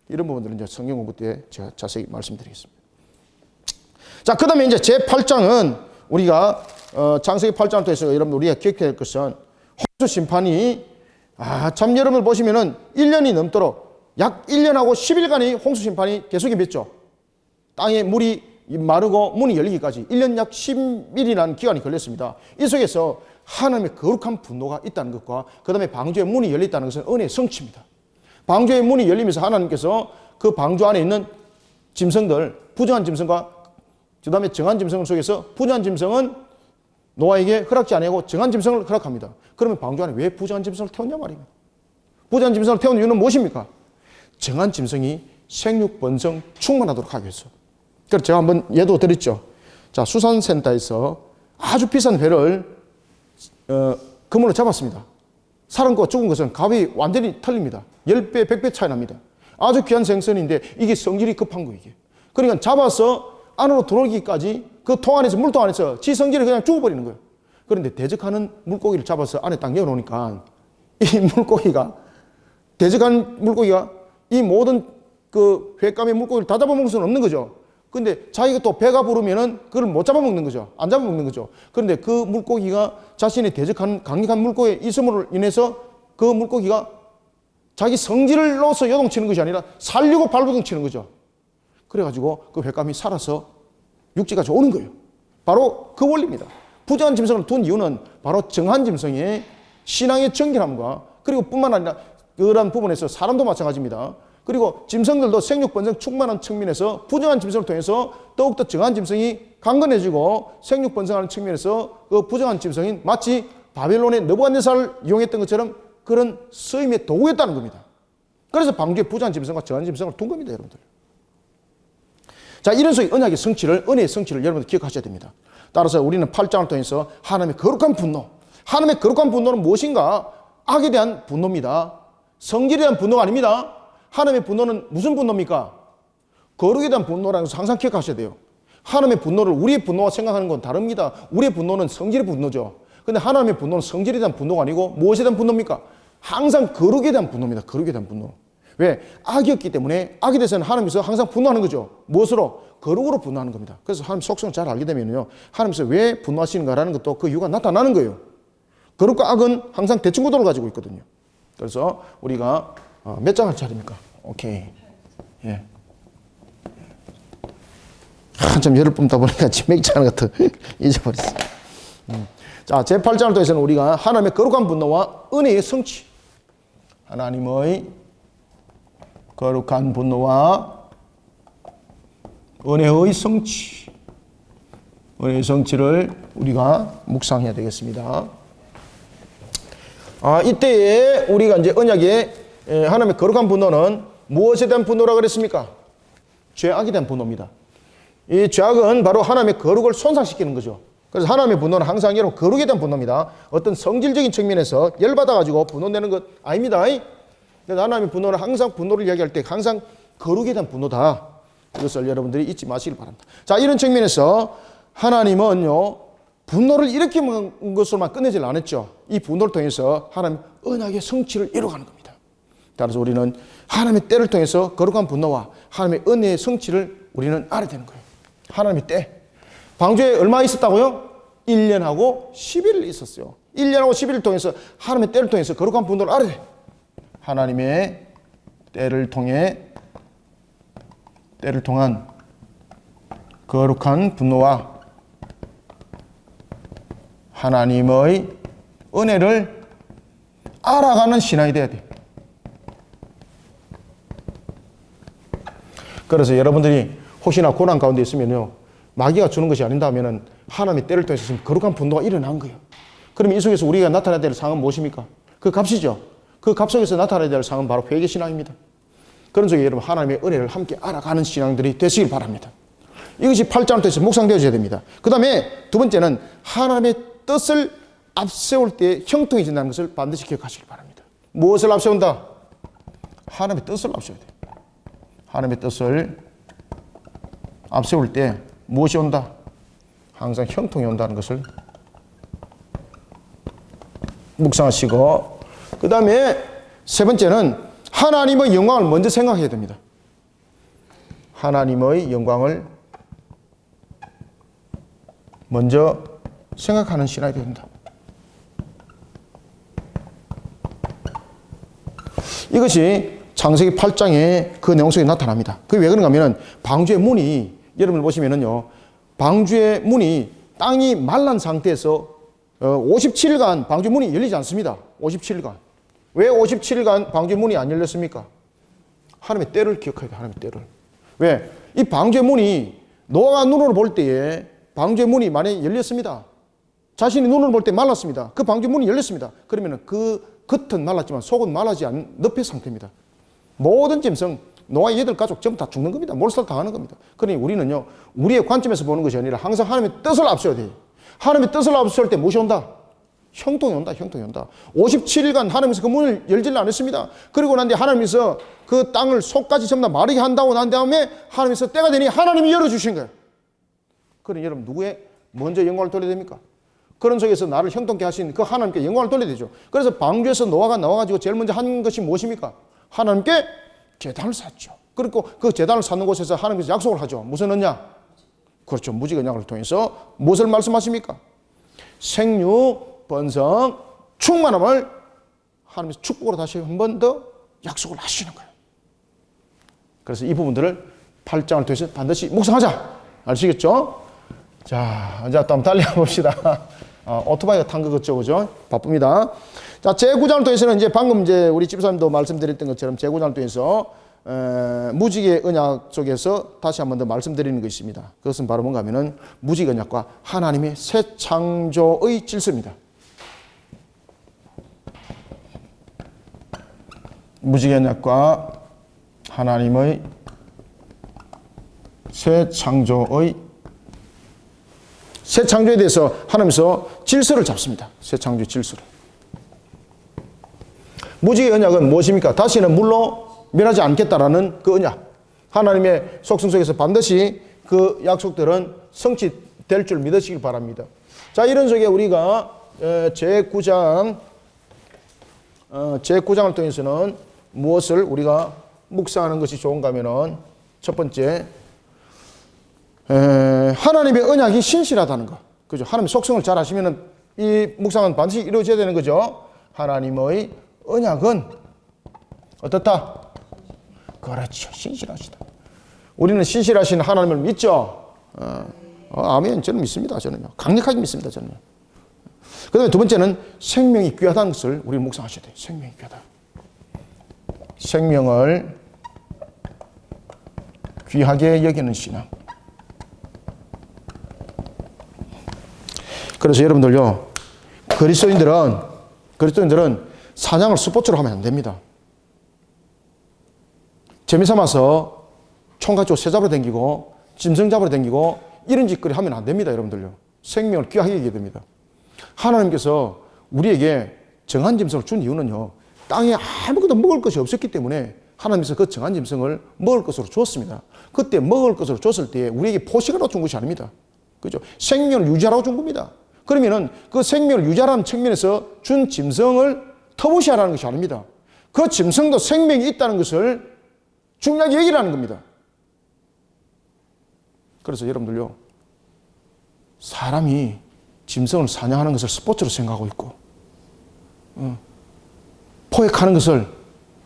이런 부분들은 이제 성경 공부 때 제가 자세히 말씀드리겠습니다. 자, 그 다음에 이제 제 8장은 우리가 창세기 8장을 통해서 여러분 우리가 기억해야 될 것은 홍수 심판이 참 여러분을 보시면은 1년이 넘도록 약 1년하고 10일간의 홍수 심판이 계속이 맺죠. 땅에 물이 마르고 문이 열리기까지 1년 약 10일이라는 기간이 걸렸습니다. 이 속에서 하나님의 거룩한 분노가 있다는 것과 그 다음에 방주의 문이 열렸다는 것은 은혜의 성취입니다. 방주의 문이 열리면서 하나님께서 그 방주 안에 있는 짐승들, 부정한 짐승과 그 다음에 정한 짐승 속에서 부정한 짐승은 노아에게 허락지 아니하고 정한 짐승을 허락합니다. 그러면 방주 안에 왜 부정한 짐승을 태웠냐 말입니다. 부정한 짐승을 태운 이유는 무엇입니까? 정한 짐승이 생육 번성 충만하도록 하기 위해서. 그래서 제가 한번 예도 드렸죠. 자, 수산센터에서 아주 비싼 회를 그물로 잡았습니다. 살은 것과 죽은 것은 값이 완전히 틀립니다. 10배, 100배 차이 납니다. 아주 귀한 생선인데 이게 성질이 급한 거예요. 이게. 그러니까 잡아서 안으로 들어오기까지 그 통 안에서, 물통 안에서 지 성질을 그냥 죽어버리는 거예요. 그런데 대적하는 물고기를 잡아서 안에 딱 넣어놓으니까 이 물고기가, 대적하는 물고기가 이 모든 그 횟감의 물고기를 다 잡아먹을 수는 없는 거죠. 근데 자기가 또 배가 부르면은 그걸 못 잡아먹는 거죠. 안 잡아먹는 거죠. 그런데 그 물고기가 자신이 대적하는 강력한 물고기의 있음으로 인해서 그 물고기가 자기 성질로서 요동치는 것이 아니라 살려고 발버둥치는 거죠. 그래가지고 그 횟감이 살아서 육지까지 오는 거예요. 바로 그 원리입니다. 부정한 짐승을 둔 이유는 바로 정한 짐승의 신앙의 정결함과 그리고 뿐만 아니라 그런 부분에서 사람도 마찬가지입니다. 그리고 짐승들도 생육 번성 충만한 측면에서 부정한 짐승을 통해서 더욱더 정한 짐승이 강건해지고 생육 번성하는 측면에서 그 부정한 짐승인 마치 바벨론의 느부갓네살을 이용했던 것처럼 그런 쓰임의 도구였다는 겁니다. 그래서 방주에 부정한 짐승과 정한 짐승을 둔 겁니다, 여러분들. 자, 이런 속의 언약의 성취를, 은혜의 성취를 여러분들 기억하셔야 됩니다. 따라서 우리는 8장을 통해서 하나님의 거룩한 분노, 하나님의 거룩한 분노는 무엇인가? 악에 대한 분노입니다. 성질에 대한 분노가 아닙니다. 하나님의 분노는 무슨 분노입니까? 거룩에 대한 분노라는 것을 항상 기억하셔야 돼요. 하나님의 분노를 우리의 분노와 생각하는 건 다릅니다. 우리의 분노는 성질의 분노죠. 근데 하나님의 분노는 성질에 대한 분노가 아니고 무엇에 대한 분노입니까? 항상 거룩에 대한 분노입니다. 거룩에 대한 분노. 왜? 악이었기 때문에 악에 대해서는 하나님께서 항상 분노하는 거죠. 무엇으로? 거룩으로 분노하는 겁니다. 그래서 하나님 속성을 잘 알게 되면요, 하나님께서 왜 분노하시는가라는 것도 그 이유가 나타나는 거예요. 거룩과 악은 항상 대칭구도를 가지고 있거든요. 그래서 우리가 몇 장을 차립니까? 오케이. 예. 한참 열을 뿜다 보니까 지금 맥주 하나 같아 잊어버렸어. 자, 제8장을 통해서는 우리가 하나님의 거룩한 분노와 은혜의 성취, 하나님의 거룩한 분노와 은혜의 성취, 은혜의 성취를 우리가 묵상해야 되겠습니다. 이때에 우리가 이제 언약의 하나님의 거룩한 분노는 무엇에 대한 분노라고 그랬습니까? 죄악에 대한 분노입니다. 이 죄악은 바로 하나님의 거룩을 손상시키는 거죠. 그래서 하나님의 분노는 항상 여러분 거룩에 대한 분노입니다. 어떤 성질적인 측면에서 열받아가지고 분노내는 것 아닙니다. 그래서 하나님의 분노는 항상 분노를 이야기할 때 항상 거룩에 대한 분노다. 이것을 여러분들이 잊지 마시길 바랍니다. 자, 이런 측면에서 하나님은요, 분노를 일으키는 것으로만 끝내질 않았죠. 이 분노를 통해서 하나님 언약의 성취를 이루어가는 겁니다. 따라서 우리는 하나님의 때를 통해서 거룩한 분노와 하나님의 은혜의 성취를 우리는 알아야 되는 거예요. 하나님의 때. 방주에 얼마 있었다고요? 1년하고 10일 있었어요. 1년하고 10일을 통해서 하나님의 때를 통해서 거룩한 분노를 알아야 돼. 하나님의 때를 통한 거룩한 분노와 하나님의 은혜를 알아가는 신앙이 돼야 돼. 그래서 여러분들이 혹시나 고난 가운데 있으면요, 마귀가 주는 것이 아닌다 하면은 하나님의 때를 통해서 지금 거룩한 분노가 일어난 거예요. 그럼 이 속에서 우리가 나타나야 될 상은 무엇입니까? 그 값이죠. 그 값 속에서 나타나야 될 상은 바로 회개 신앙입니다. 그런 속에 여러분 하나님의 은혜를 함께 알아가는 신앙들이 되시길 바랍니다. 이것이 8장을 통해서 묵상되어져야 됩니다. 그 다음에 두 번째는 하나님의 뜻을 앞세울 때 형통해진다는 것을 반드시 기억하시길 바랍니다. 무엇을 앞세운다? 하나님의 뜻을 앞세워야 돼요. 하나님의 뜻을 앞세울 때 무엇이 온다? 항상 형통이 온다는 것을 묵상하시고, 그 다음에 세 번째는 하나님의 영광을 먼저 생각해야 됩니다. 하나님의 영광을 먼저 생각하는 신앙이 됩니다. 이것이 창세기 8장에 그 내용 속에 나타납니다. 그게 왜 그런가 하면 방주의 문이, 여러분 보시면은요, 방주의 문이 땅이 말란 상태에서 57일간 방주의 문이 열리지 않습니다. 57일간. 왜 57일간 방주의 문이 안 열렸습니까? 하나님의 때를 기억해야 돼요. 하나님의 때를. 왜? 이 방주의 문이 노아가 눈으로 볼 때에 방주의 문이 만약에 열렸습니다. 자신이 눈으로 볼 때 말랐습니다. 그 방주의 문이 열렸습니다. 그러면 그 겉은 말랐지만 속은 말하지 않은 늪의 상태입니다. 모든 짐승, 노아의 8가족 전부 다 죽는 겁니다. 몰살 당하는 겁니다. 그러니 우리는요, 우리의 관점에서 보는 것이 아니라 항상 하나님의 뜻을 앞세워야 돼요. 하나님의 뜻을 앞세울 때 무엇이 온다? 형통이 온다. 형통이 온다. 57일간 하나님께서 그 문을 열지를 않았습니다. 그리고 난 뒤에 하나님께서 그 땅을 속까지 전부 다 마르게 한다고 난 다음에 하나님께서 때가 되니 하나님이 열어주신 거예요. 그러니 여러분 누구의 먼저 영광을 돌려야 됩니까? 그런 속에서 나를 형통케 하신 그 하나님께 영광을 돌려야 되죠. 그래서 방주에서 노아가 나와가지고 제일 먼저 한 것이 무엇입니까? 하나님께 제단을 샀죠. 그리고 그 제단을 쌓는 곳에서 하나님께서 약속을 하죠. 무슨 언약? 그렇죠. 무직 언약을 통해서 무엇을 말씀하십니까? 생류, 번성, 충만함을 하나님께서 축복으로 다시 한 번 더 약속을 하시는 거예요. 그래서 이 부분들을 8장을 통해서 반드시 묵상하자. 아시겠죠? 자, 이제 또 한번 달려봅시다. 오토바이가 탄 거 같죠, 그죠? 바쁩니다. 자, 제9장을 통해서는 이제 방금 이제 우리 집사님도 말씀드렸던 것처럼 제9장을 통해서 무직의 언약 속에서 다시 한 번 더 말씀드리는 것이 있습니다. 그것은 바로 뭔가 하면은 무직 언약과 하나님의 새 창조의 질서입니다. 무직 언약과 하나님의 새 창조에 대해서 하나님께서 질서를 잡습니다. 새 창조의 질서를. 무직의 언약은 무엇입니까? 다시는 물로 멸하지 않겠다라는 그 언약. 하나님의 속성 속에서 반드시 그 약속들은 성취될 줄 믿으시길 바랍니다. 자, 이런 속에 우리가 제9장을 통해서는 무엇을 우리가 묵상하는 것이 좋은가 하면은 첫 번째, 하나님의 언약이 신실하다는 것. 그죠? 하나님의 속성을 잘 아시면은 이 묵상은 반드시 이루어져야 되는 거죠. 하나님의 언약은 어떻다? 그렇죠. 신실하시다. 우리는 신실하신 하나님을 믿죠. 아멘. 저는 믿습니다. 저는요. 강력하게 믿습니다. 저는요. 그 다음에 두 번째는 생명이 귀하다는 것을 우리 묵상하셔야 돼요. 생명이 귀하다. 생명을 귀하게 여기는 신앙. 그래서 여러분들요, 그리스도인들은 사냥을 스포츠로 하면 안 됩니다. 재미삼아서 총 가지고 새 잡으러 다니고 짐승 잡으러 다니고 이런 짓거리 하면 안 됩니다, 여러분들요. 생명을 귀하게 여기게 됩니다. 하나님께서 우리에게 정한 짐승을 준 이유는요, 땅에 아무것도 먹을 것이 없었기 때문에 하나님께서 그 정한 짐승을 먹을 것으로 주었습니다. 그때 먹을 것으로 줬을 때 우리에게 포식하라고 준 것이 아닙니다. 그죠? 생명을 유지하라고 준 겁니다. 그러면은 그 생명을 유지하라는 측면에서 준 짐승을 터무시하라는 것이 아닙니다. 그 짐승도 생명이 있다는 것을 중요하게 여기라는 겁니다. 그래서 여러분들요, 사람이 짐승을 사냥하는 것을 스포츠로 생각하고 있고, 포획하는 것을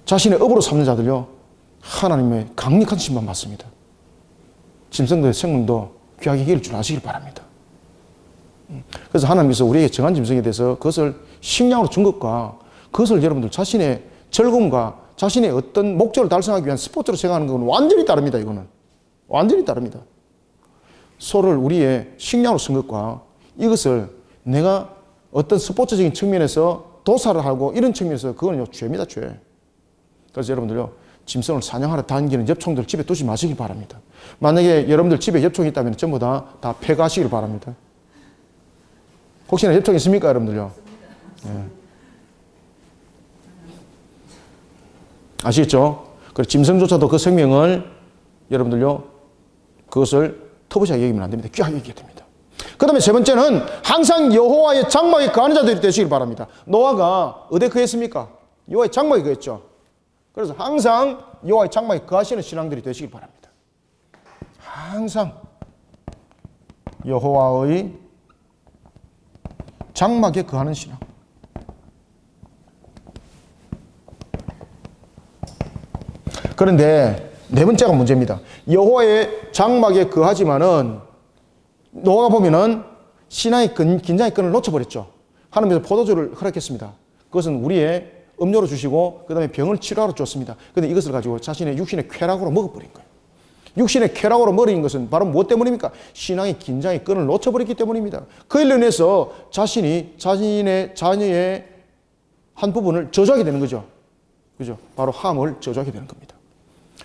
자신의 업으로 삼는 자들요, 하나님의 강력한 심판 받습니다. 짐승들의 생명도 귀하게 여길 줄 아시길 바랍니다. 그래서 하나님께서 우리에게 정한 짐승에 대해서 그것을 식량으로 준 것과 그것을 여러분들 자신의 즐거움과 자신의 어떤 목적을 달성하기 위한 스포츠로 생각하는 건 완전히 다릅니다. 이거는 완전히 다릅니다. 소를 우리의 식량으로 쓴 것과 이것을 내가 어떤 스포츠적인 측면에서 도살을 하고 이런 측면에서 그건 죄입니다, 죄. 그래서 여러분들요, 짐승을 사냥하러 다니는 엽총들 집에 두지 마시길 바랍니다. 만약에 여러분들 집에 엽총이 있다면 전부 다 폐가하시길 바랍니다. 혹시나 엽총 있습니까, 여러분들요? 네. 아시겠죠? 그래서 짐승조차도 그 생명을 여러분들요, 그것을 터부시하게 여기면 안 됩니다. 귀하게 여기게 됩니다. 그 다음에 세 번째는 항상 여호와의 장막에 거하는 자들이 되시길 바랍니다. 노아가 어디에 거했습니까? 여호와의 장막에 거했죠. 그래서 항상 여호와의 장막에 거하시는 신앙들이 되시길 바랍니다. 항상 여호와의 장막에 거하는 신앙. 그런데 네 번째가 문제입니다. 여호와의 장막에 거하지만은 노아가 보면은 신앙의 긴장의 끈을 놓쳐버렸죠. 하나님께서 포도주를 허락했습니다. 그것은 우리의 음료로 주시고 그 다음에 병을 치료하러 줬습니다. 그런데 이것을 가지고 자신의 육신의 쾌락으로 먹어버린 거예요. 육신의 쾌락으로 먹어버린 것은 바로 무엇 때문입니까? 신앙의 긴장의 끈을 놓쳐버렸기 때문입니다. 그 일로 인해서 자신이 자신의 자녀의 한 부분을 저주하게 되는 거죠. 그죠? 바로 함을 저주하게 되는 겁니다.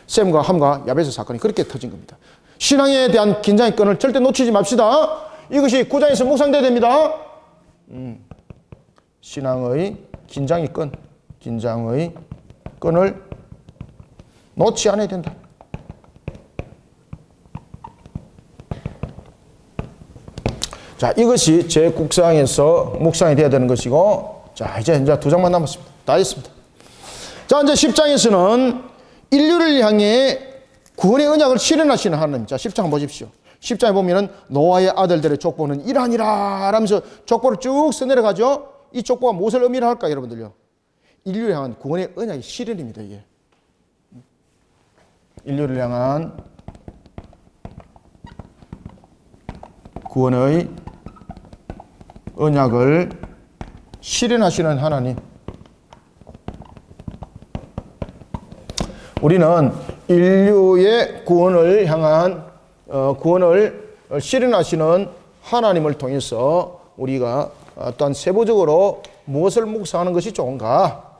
셈과 함과 야베스 사건이 그렇게 터진 겁니다. 신앙에 대한 긴장의 끈을 절대 놓치지 맙시다. 이것이 9장에서 묵상돼야 됩니다. 신앙의 긴장의 끈을 놓지 않아야 된다. 자, 이것이 제 국상에서 묵상이 되어야 되는 것이고, 자, 이제 2장만 남았습니다. 다 했습니다. 자, 이제 10장에서는 인류를 향해 구원의 언약을 실현하시는 하나님. 자, 10장 보십시오. 10장에 보면은 노아의 아들들의 족보는 이러하니라 하면서 족보를 쭉 써내려가죠. 이 족보가 무엇을 의미를 할까, 여러분들요? 인류를 향한 구원의 언약의 실현입니다, 이게. 인류를 향한 구원의 언약을 실현하시는 하나님. 우리는 인류의 구원을 향한 구원을 실현하시는 하나님을 통해서 우리가 또한 세부적으로 무엇을 묵상하는 것이 좋은가?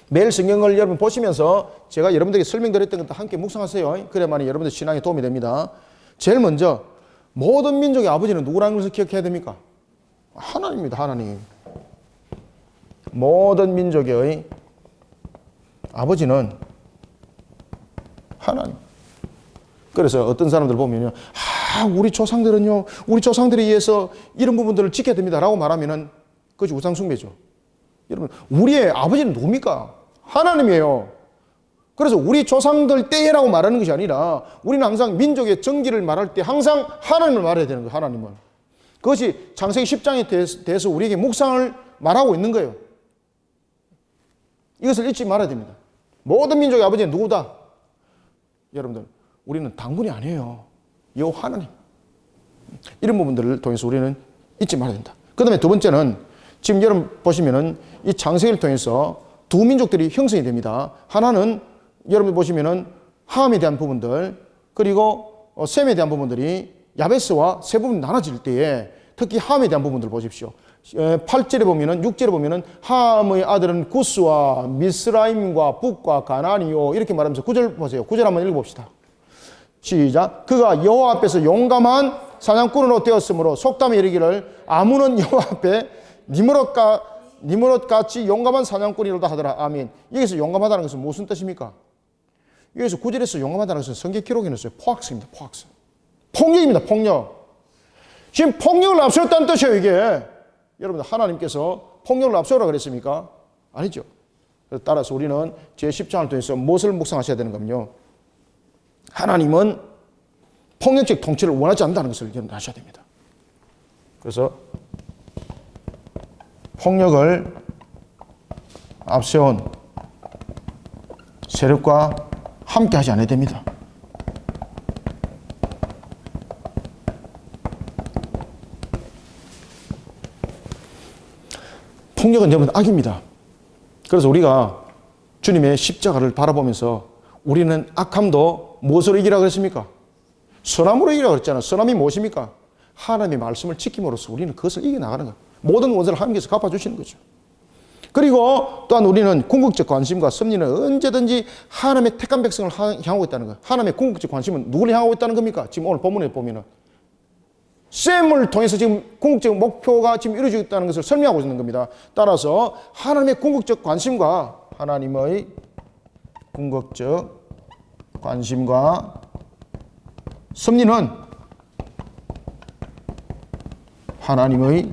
매일 성경을 여러분 보시면서 제가 여러분들에게 설명드렸던 것도 함께 묵상하세요. 그래야만 여러분들 신앙에 도움이 됩니다. 제일 먼저 모든 민족의 아버지는 누구라는 것을 기억해야 됩니까? 하나님입니다. 하나님. 모든 민족의 아버지는 하나님. 그래서 어떤 사람들 보면요, 우리 조상들은요, 우리 조상들에 의해서 이런 부분들을 지켜야 됩니다 라고 말하면은 그것이 우상숭배죠. 여러분, 우리의 아버지는 누굽니까? 하나님이에요. 그래서 우리 조상들 때라고 말하는 것이 아니라 우리는 항상 민족의 정기를 말할 때 항상 하나님을 말해야 되는 거예요. 하나님을. 그것이 창세기 10장에 대해서 우리에게 묵상을 말하고 있는 거예요. 이것을 잊지 말아야 됩니다. 모든 민족의 아버지는 누구다? 여러분들, 우리는 당군이 아니에요. 여호와 하나님. 이런 부분들을 통해서 우리는 잊지 말아야 된다. 그 다음에 두 번째는 지금 여러분 보시면은 이 창세기를 통해서 두 민족들이 형성이 됩니다. 하나는 여러분 보시면은 함에 대한 부분들, 그리고 셈에 대한 부분들이 야베스와 세 부분이 나눠질 때에 특히 함에 대한 부분들 보십시오. 8절에 보면은, 6절에 보면은 함의 아들은 구스와 미스라임과 북과 가나안이요 이렇게 말하면서 9절 보세요. 9절 한번 읽어봅시다. 시작. 그가 여호와 앞에서 용감한 사냥꾼으로 되었으므로 속담에 이르기를 아문은 여호와 앞에 니므롯같이 용감한 사냥꾼이로다 하더라. 아멘. 여기서 용감하다는 것은 무슨 뜻입니까? 여기서 9절에서 용감하다는 것은 성경 기록에 넣었어요. 포악성입니다. 포악성. 폭력입니다. 폭력. 지금 폭력을 앞세웠다는 뜻이에요. 이게. 여러분들 하나님께서 폭력을 앞세우라 그랬습니까? 아니죠. 따라서 우리는 제10장을 통해서 무엇을 묵상하셔야 되는 거면요. 하나님은 폭력적 통치를 원하지 않는다는 것을 여러분 아셔야 됩니다. 그래서 폭력을 앞세운 세력과 함께 하지 않아야 됩니다. 폭력은 여러분 악입니다. 그래서 우리가 주님의 십자가를 바라보면서 우리는 악함도 무엇으로 이기라 그랬습니까? 선함으로 이기라 그랬잖아요. 선함이 무엇입니까? 하나님의 말씀을 지킴으로써 우리는 그것을 이겨나가는 거예요. 모든 원수를 하나님께서 갚아주시는 거죠. 그리고 또한 우리는 궁극적 관심과 섭리는 언제든지 하나님의 택한 백성을 향하고 있다는 거예요. 하나님의 궁극적 관심은 누구를 향하고 있다는 겁니까? 지금 오늘 본문에 보면은 셈을 통해서 지금 궁극적 목표가 지금 이루어지고 있다는 것을 설명하고 있는 겁니다. 따라서 하나님의 궁극적 관심과 하나님의 궁극적 관심과 섭리는 하나님의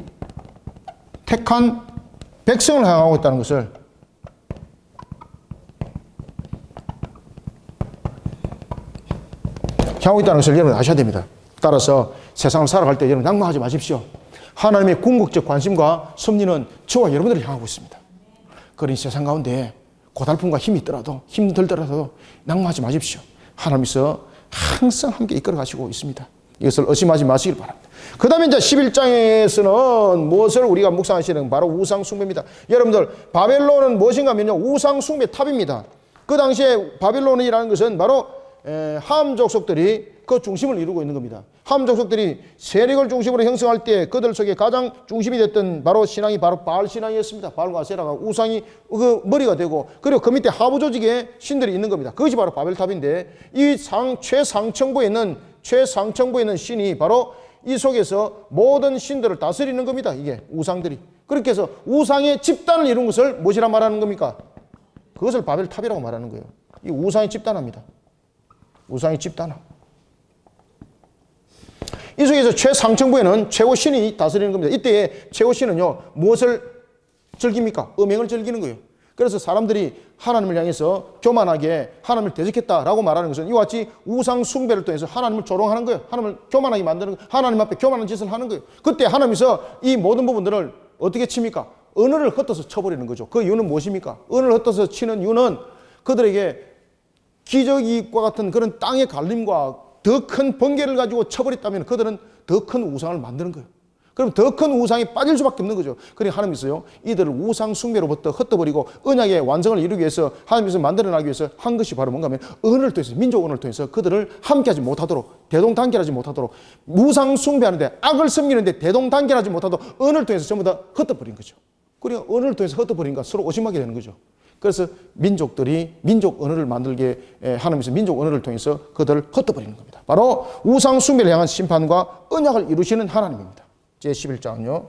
택한 백성을 향하고 있다는 것을 향하고 있다는 것을 여러분 아셔야 됩니다. 따라서 세상을 살아갈 때 여러분 낙망하지 마십시오. 하나님의 궁극적 관심과 섭리는 저와 여러분들을 향하고 있습니다. 그러니 세상 가운데 고달픔과 힘이 있더라도 힘들더라도 낙망하지 마십시오. 하나님께서 항상 함께 이끌어 가시고 있습니다. 이것을 의심하지 마시길 바랍니다. 그 다음에 이제 11장에서는 무엇을 우리가 묵상하시는 바로 우상 숭배입니다. 여러분들 바벨론은 무엇인가 하면요 우상 숭배 탑입니다. 그 당시에 바벨론이라는 것은 바로 함 족속들이 그 중심을 이루고 있는 겁니다. 함 족속들이 세력을 중심으로 형성할 때 그들 속에 가장 중심이 됐던 바로 신앙이 바로 바알 신앙이었습니다. 바알과 아세라가 우상이 그 머리가 되고 그리고 그 밑에 하부 조직에 신들이 있는 겁니다. 그것이 바로 바벨탑인데 이 최상층부에 있는 신이 바로 이 속에서 모든 신들을 다스리는 겁니다. 이게 우상들이. 그렇게 해서 우상의 집단을 이룬 것을 무엇이라 말하는 겁니까? 그것을 바벨탑이라고 말하는 거예요. 이 우상의 집단합니다. 우상의 집단함. 이 속에서 최상층부에는 최고신이 다스리는 겁니다. 이때의 최고신은요 무엇을 즐깁니까? 음행을 즐기는 거예요. 그래서 사람들이 하나님을 향해서 교만하게 하나님을 대적했다라고 말하는 것은 이와 같이 우상 숭배를 통해서 하나님을 조롱하는 거예요. 하나님을 교만하게 만드는 거예요. 하나님 앞에 교만한 짓을 하는 거예요. 그때 하나님께서 이 모든 부분들을 어떻게 칩니까? 언어를 흩어서 쳐버리는 거죠. 그 이유는 무엇입니까? 언어를 흩어서 치는 이유는 그들에게 기저귀과 같은 그런 땅의 갈림과 더 큰 번개를 가지고 쳐버렸다면 그들은 더 큰 우상을 만드는 거예요. 그럼 더 큰 우상에 빠질 수밖에 없는 거죠. 그러니 하나님께서요 이들을 우상 숭배로부터 흩어버리고 언약의 완성을 이루기 위해서 하나님께서 만들어나기 위해서 한 것이 바로 뭔가 하면 언어를 통해서 민족 언어를 통해서 그들을 함께하지 못하도록 대동단결하지 못하도록 우상 숭배하는데 악을 섬기는데 대동단결하지 못하도록 언어를 통해서 전부 다 흩어버린 거죠. 그러니까 언어를 통해서 흩어버리니까 서로 의심하게 되는 거죠. 그래서 민족들이 민족 언어를 만들게 하나님께서 민족 언어를 통해서 그들을 흩어버리는 겁니다. 바로 우상 숭배를 향한 심판과 언약을 이루시는 하나님입니다. 제11장은요.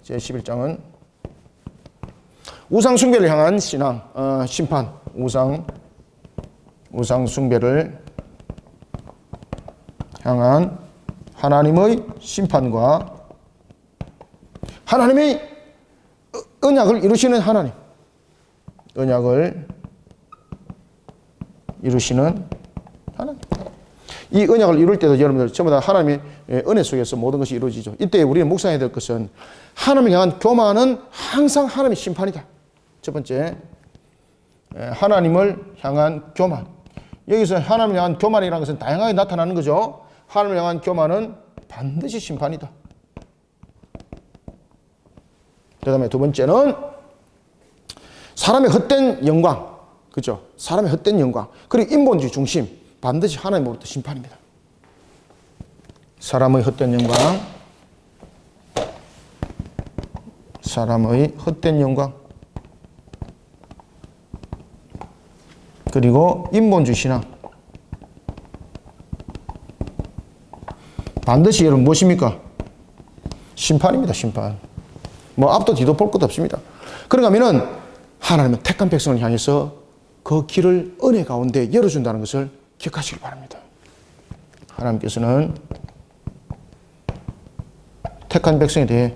제11장은 우상 숭배를 향한 신앙, 심판, 우상 숭배를 향한 하나님의 심판과 하나님의 언약을 이루시는 하나님. 언약을 이루시는 하나님. 이 언약을 이룰 때도 여러분들 전부 다 하나님의 은혜 속에서 모든 것이 이루어지죠. 이때 우리는 묵상해야 될 것은 하나님을 향한 교만은 항상 하나님의 심판이다. 첫 번째, 하나님을 향한 교만. 여기서 하나님을 향한 교만이라는 것은 다양하게 나타나는 거죠. 하나님을 향한 교만은 반드시 심판이다. 그다음에 두 번째는 사람의 헛된 영광. 그죠? 사람의 헛된 영광. 그리고 인본주의 중심. 반드시 하나님으로부터 심판입니다. 사람의 헛된 영광. 사람의 헛된 영광. 그리고 인본주의 신앙. 반드시 여러분 무엇입니까? 심판입니다. 심판. 뭐 앞도 뒤도 볼 것도 없습니다. 그런가 하면은 하나님은 택한 백성을 향해서 그 길을 은혜 가운데 열어준다는 것을 기억하시길 바랍니다. 하나님께서는 택한 백성에 대해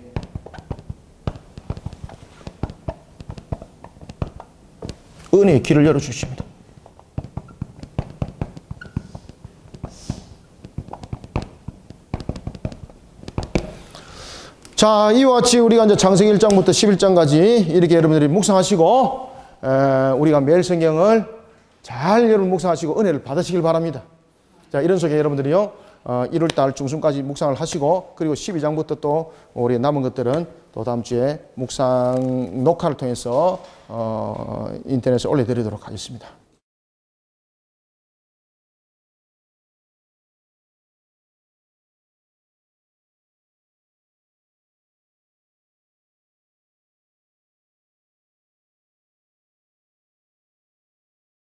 은혜의 길을 열어주십니다. 자, 이와 같이 우리가 이제 창세기 1장부터 11장까지 이렇게 여러분들이 묵상하시고, 우리가 매일 성경을 잘 여러분 묵상하시고 은혜를 받으시길 바랍니다. 자, 이런 속에 여러분들이요, 1월달 중순까지 묵상을 하시고, 그리고 12장부터 또 우리 남은 것들은 또 다음 주에 묵상 녹화를 통해서 인터넷에 올려드리도록 하겠습니다.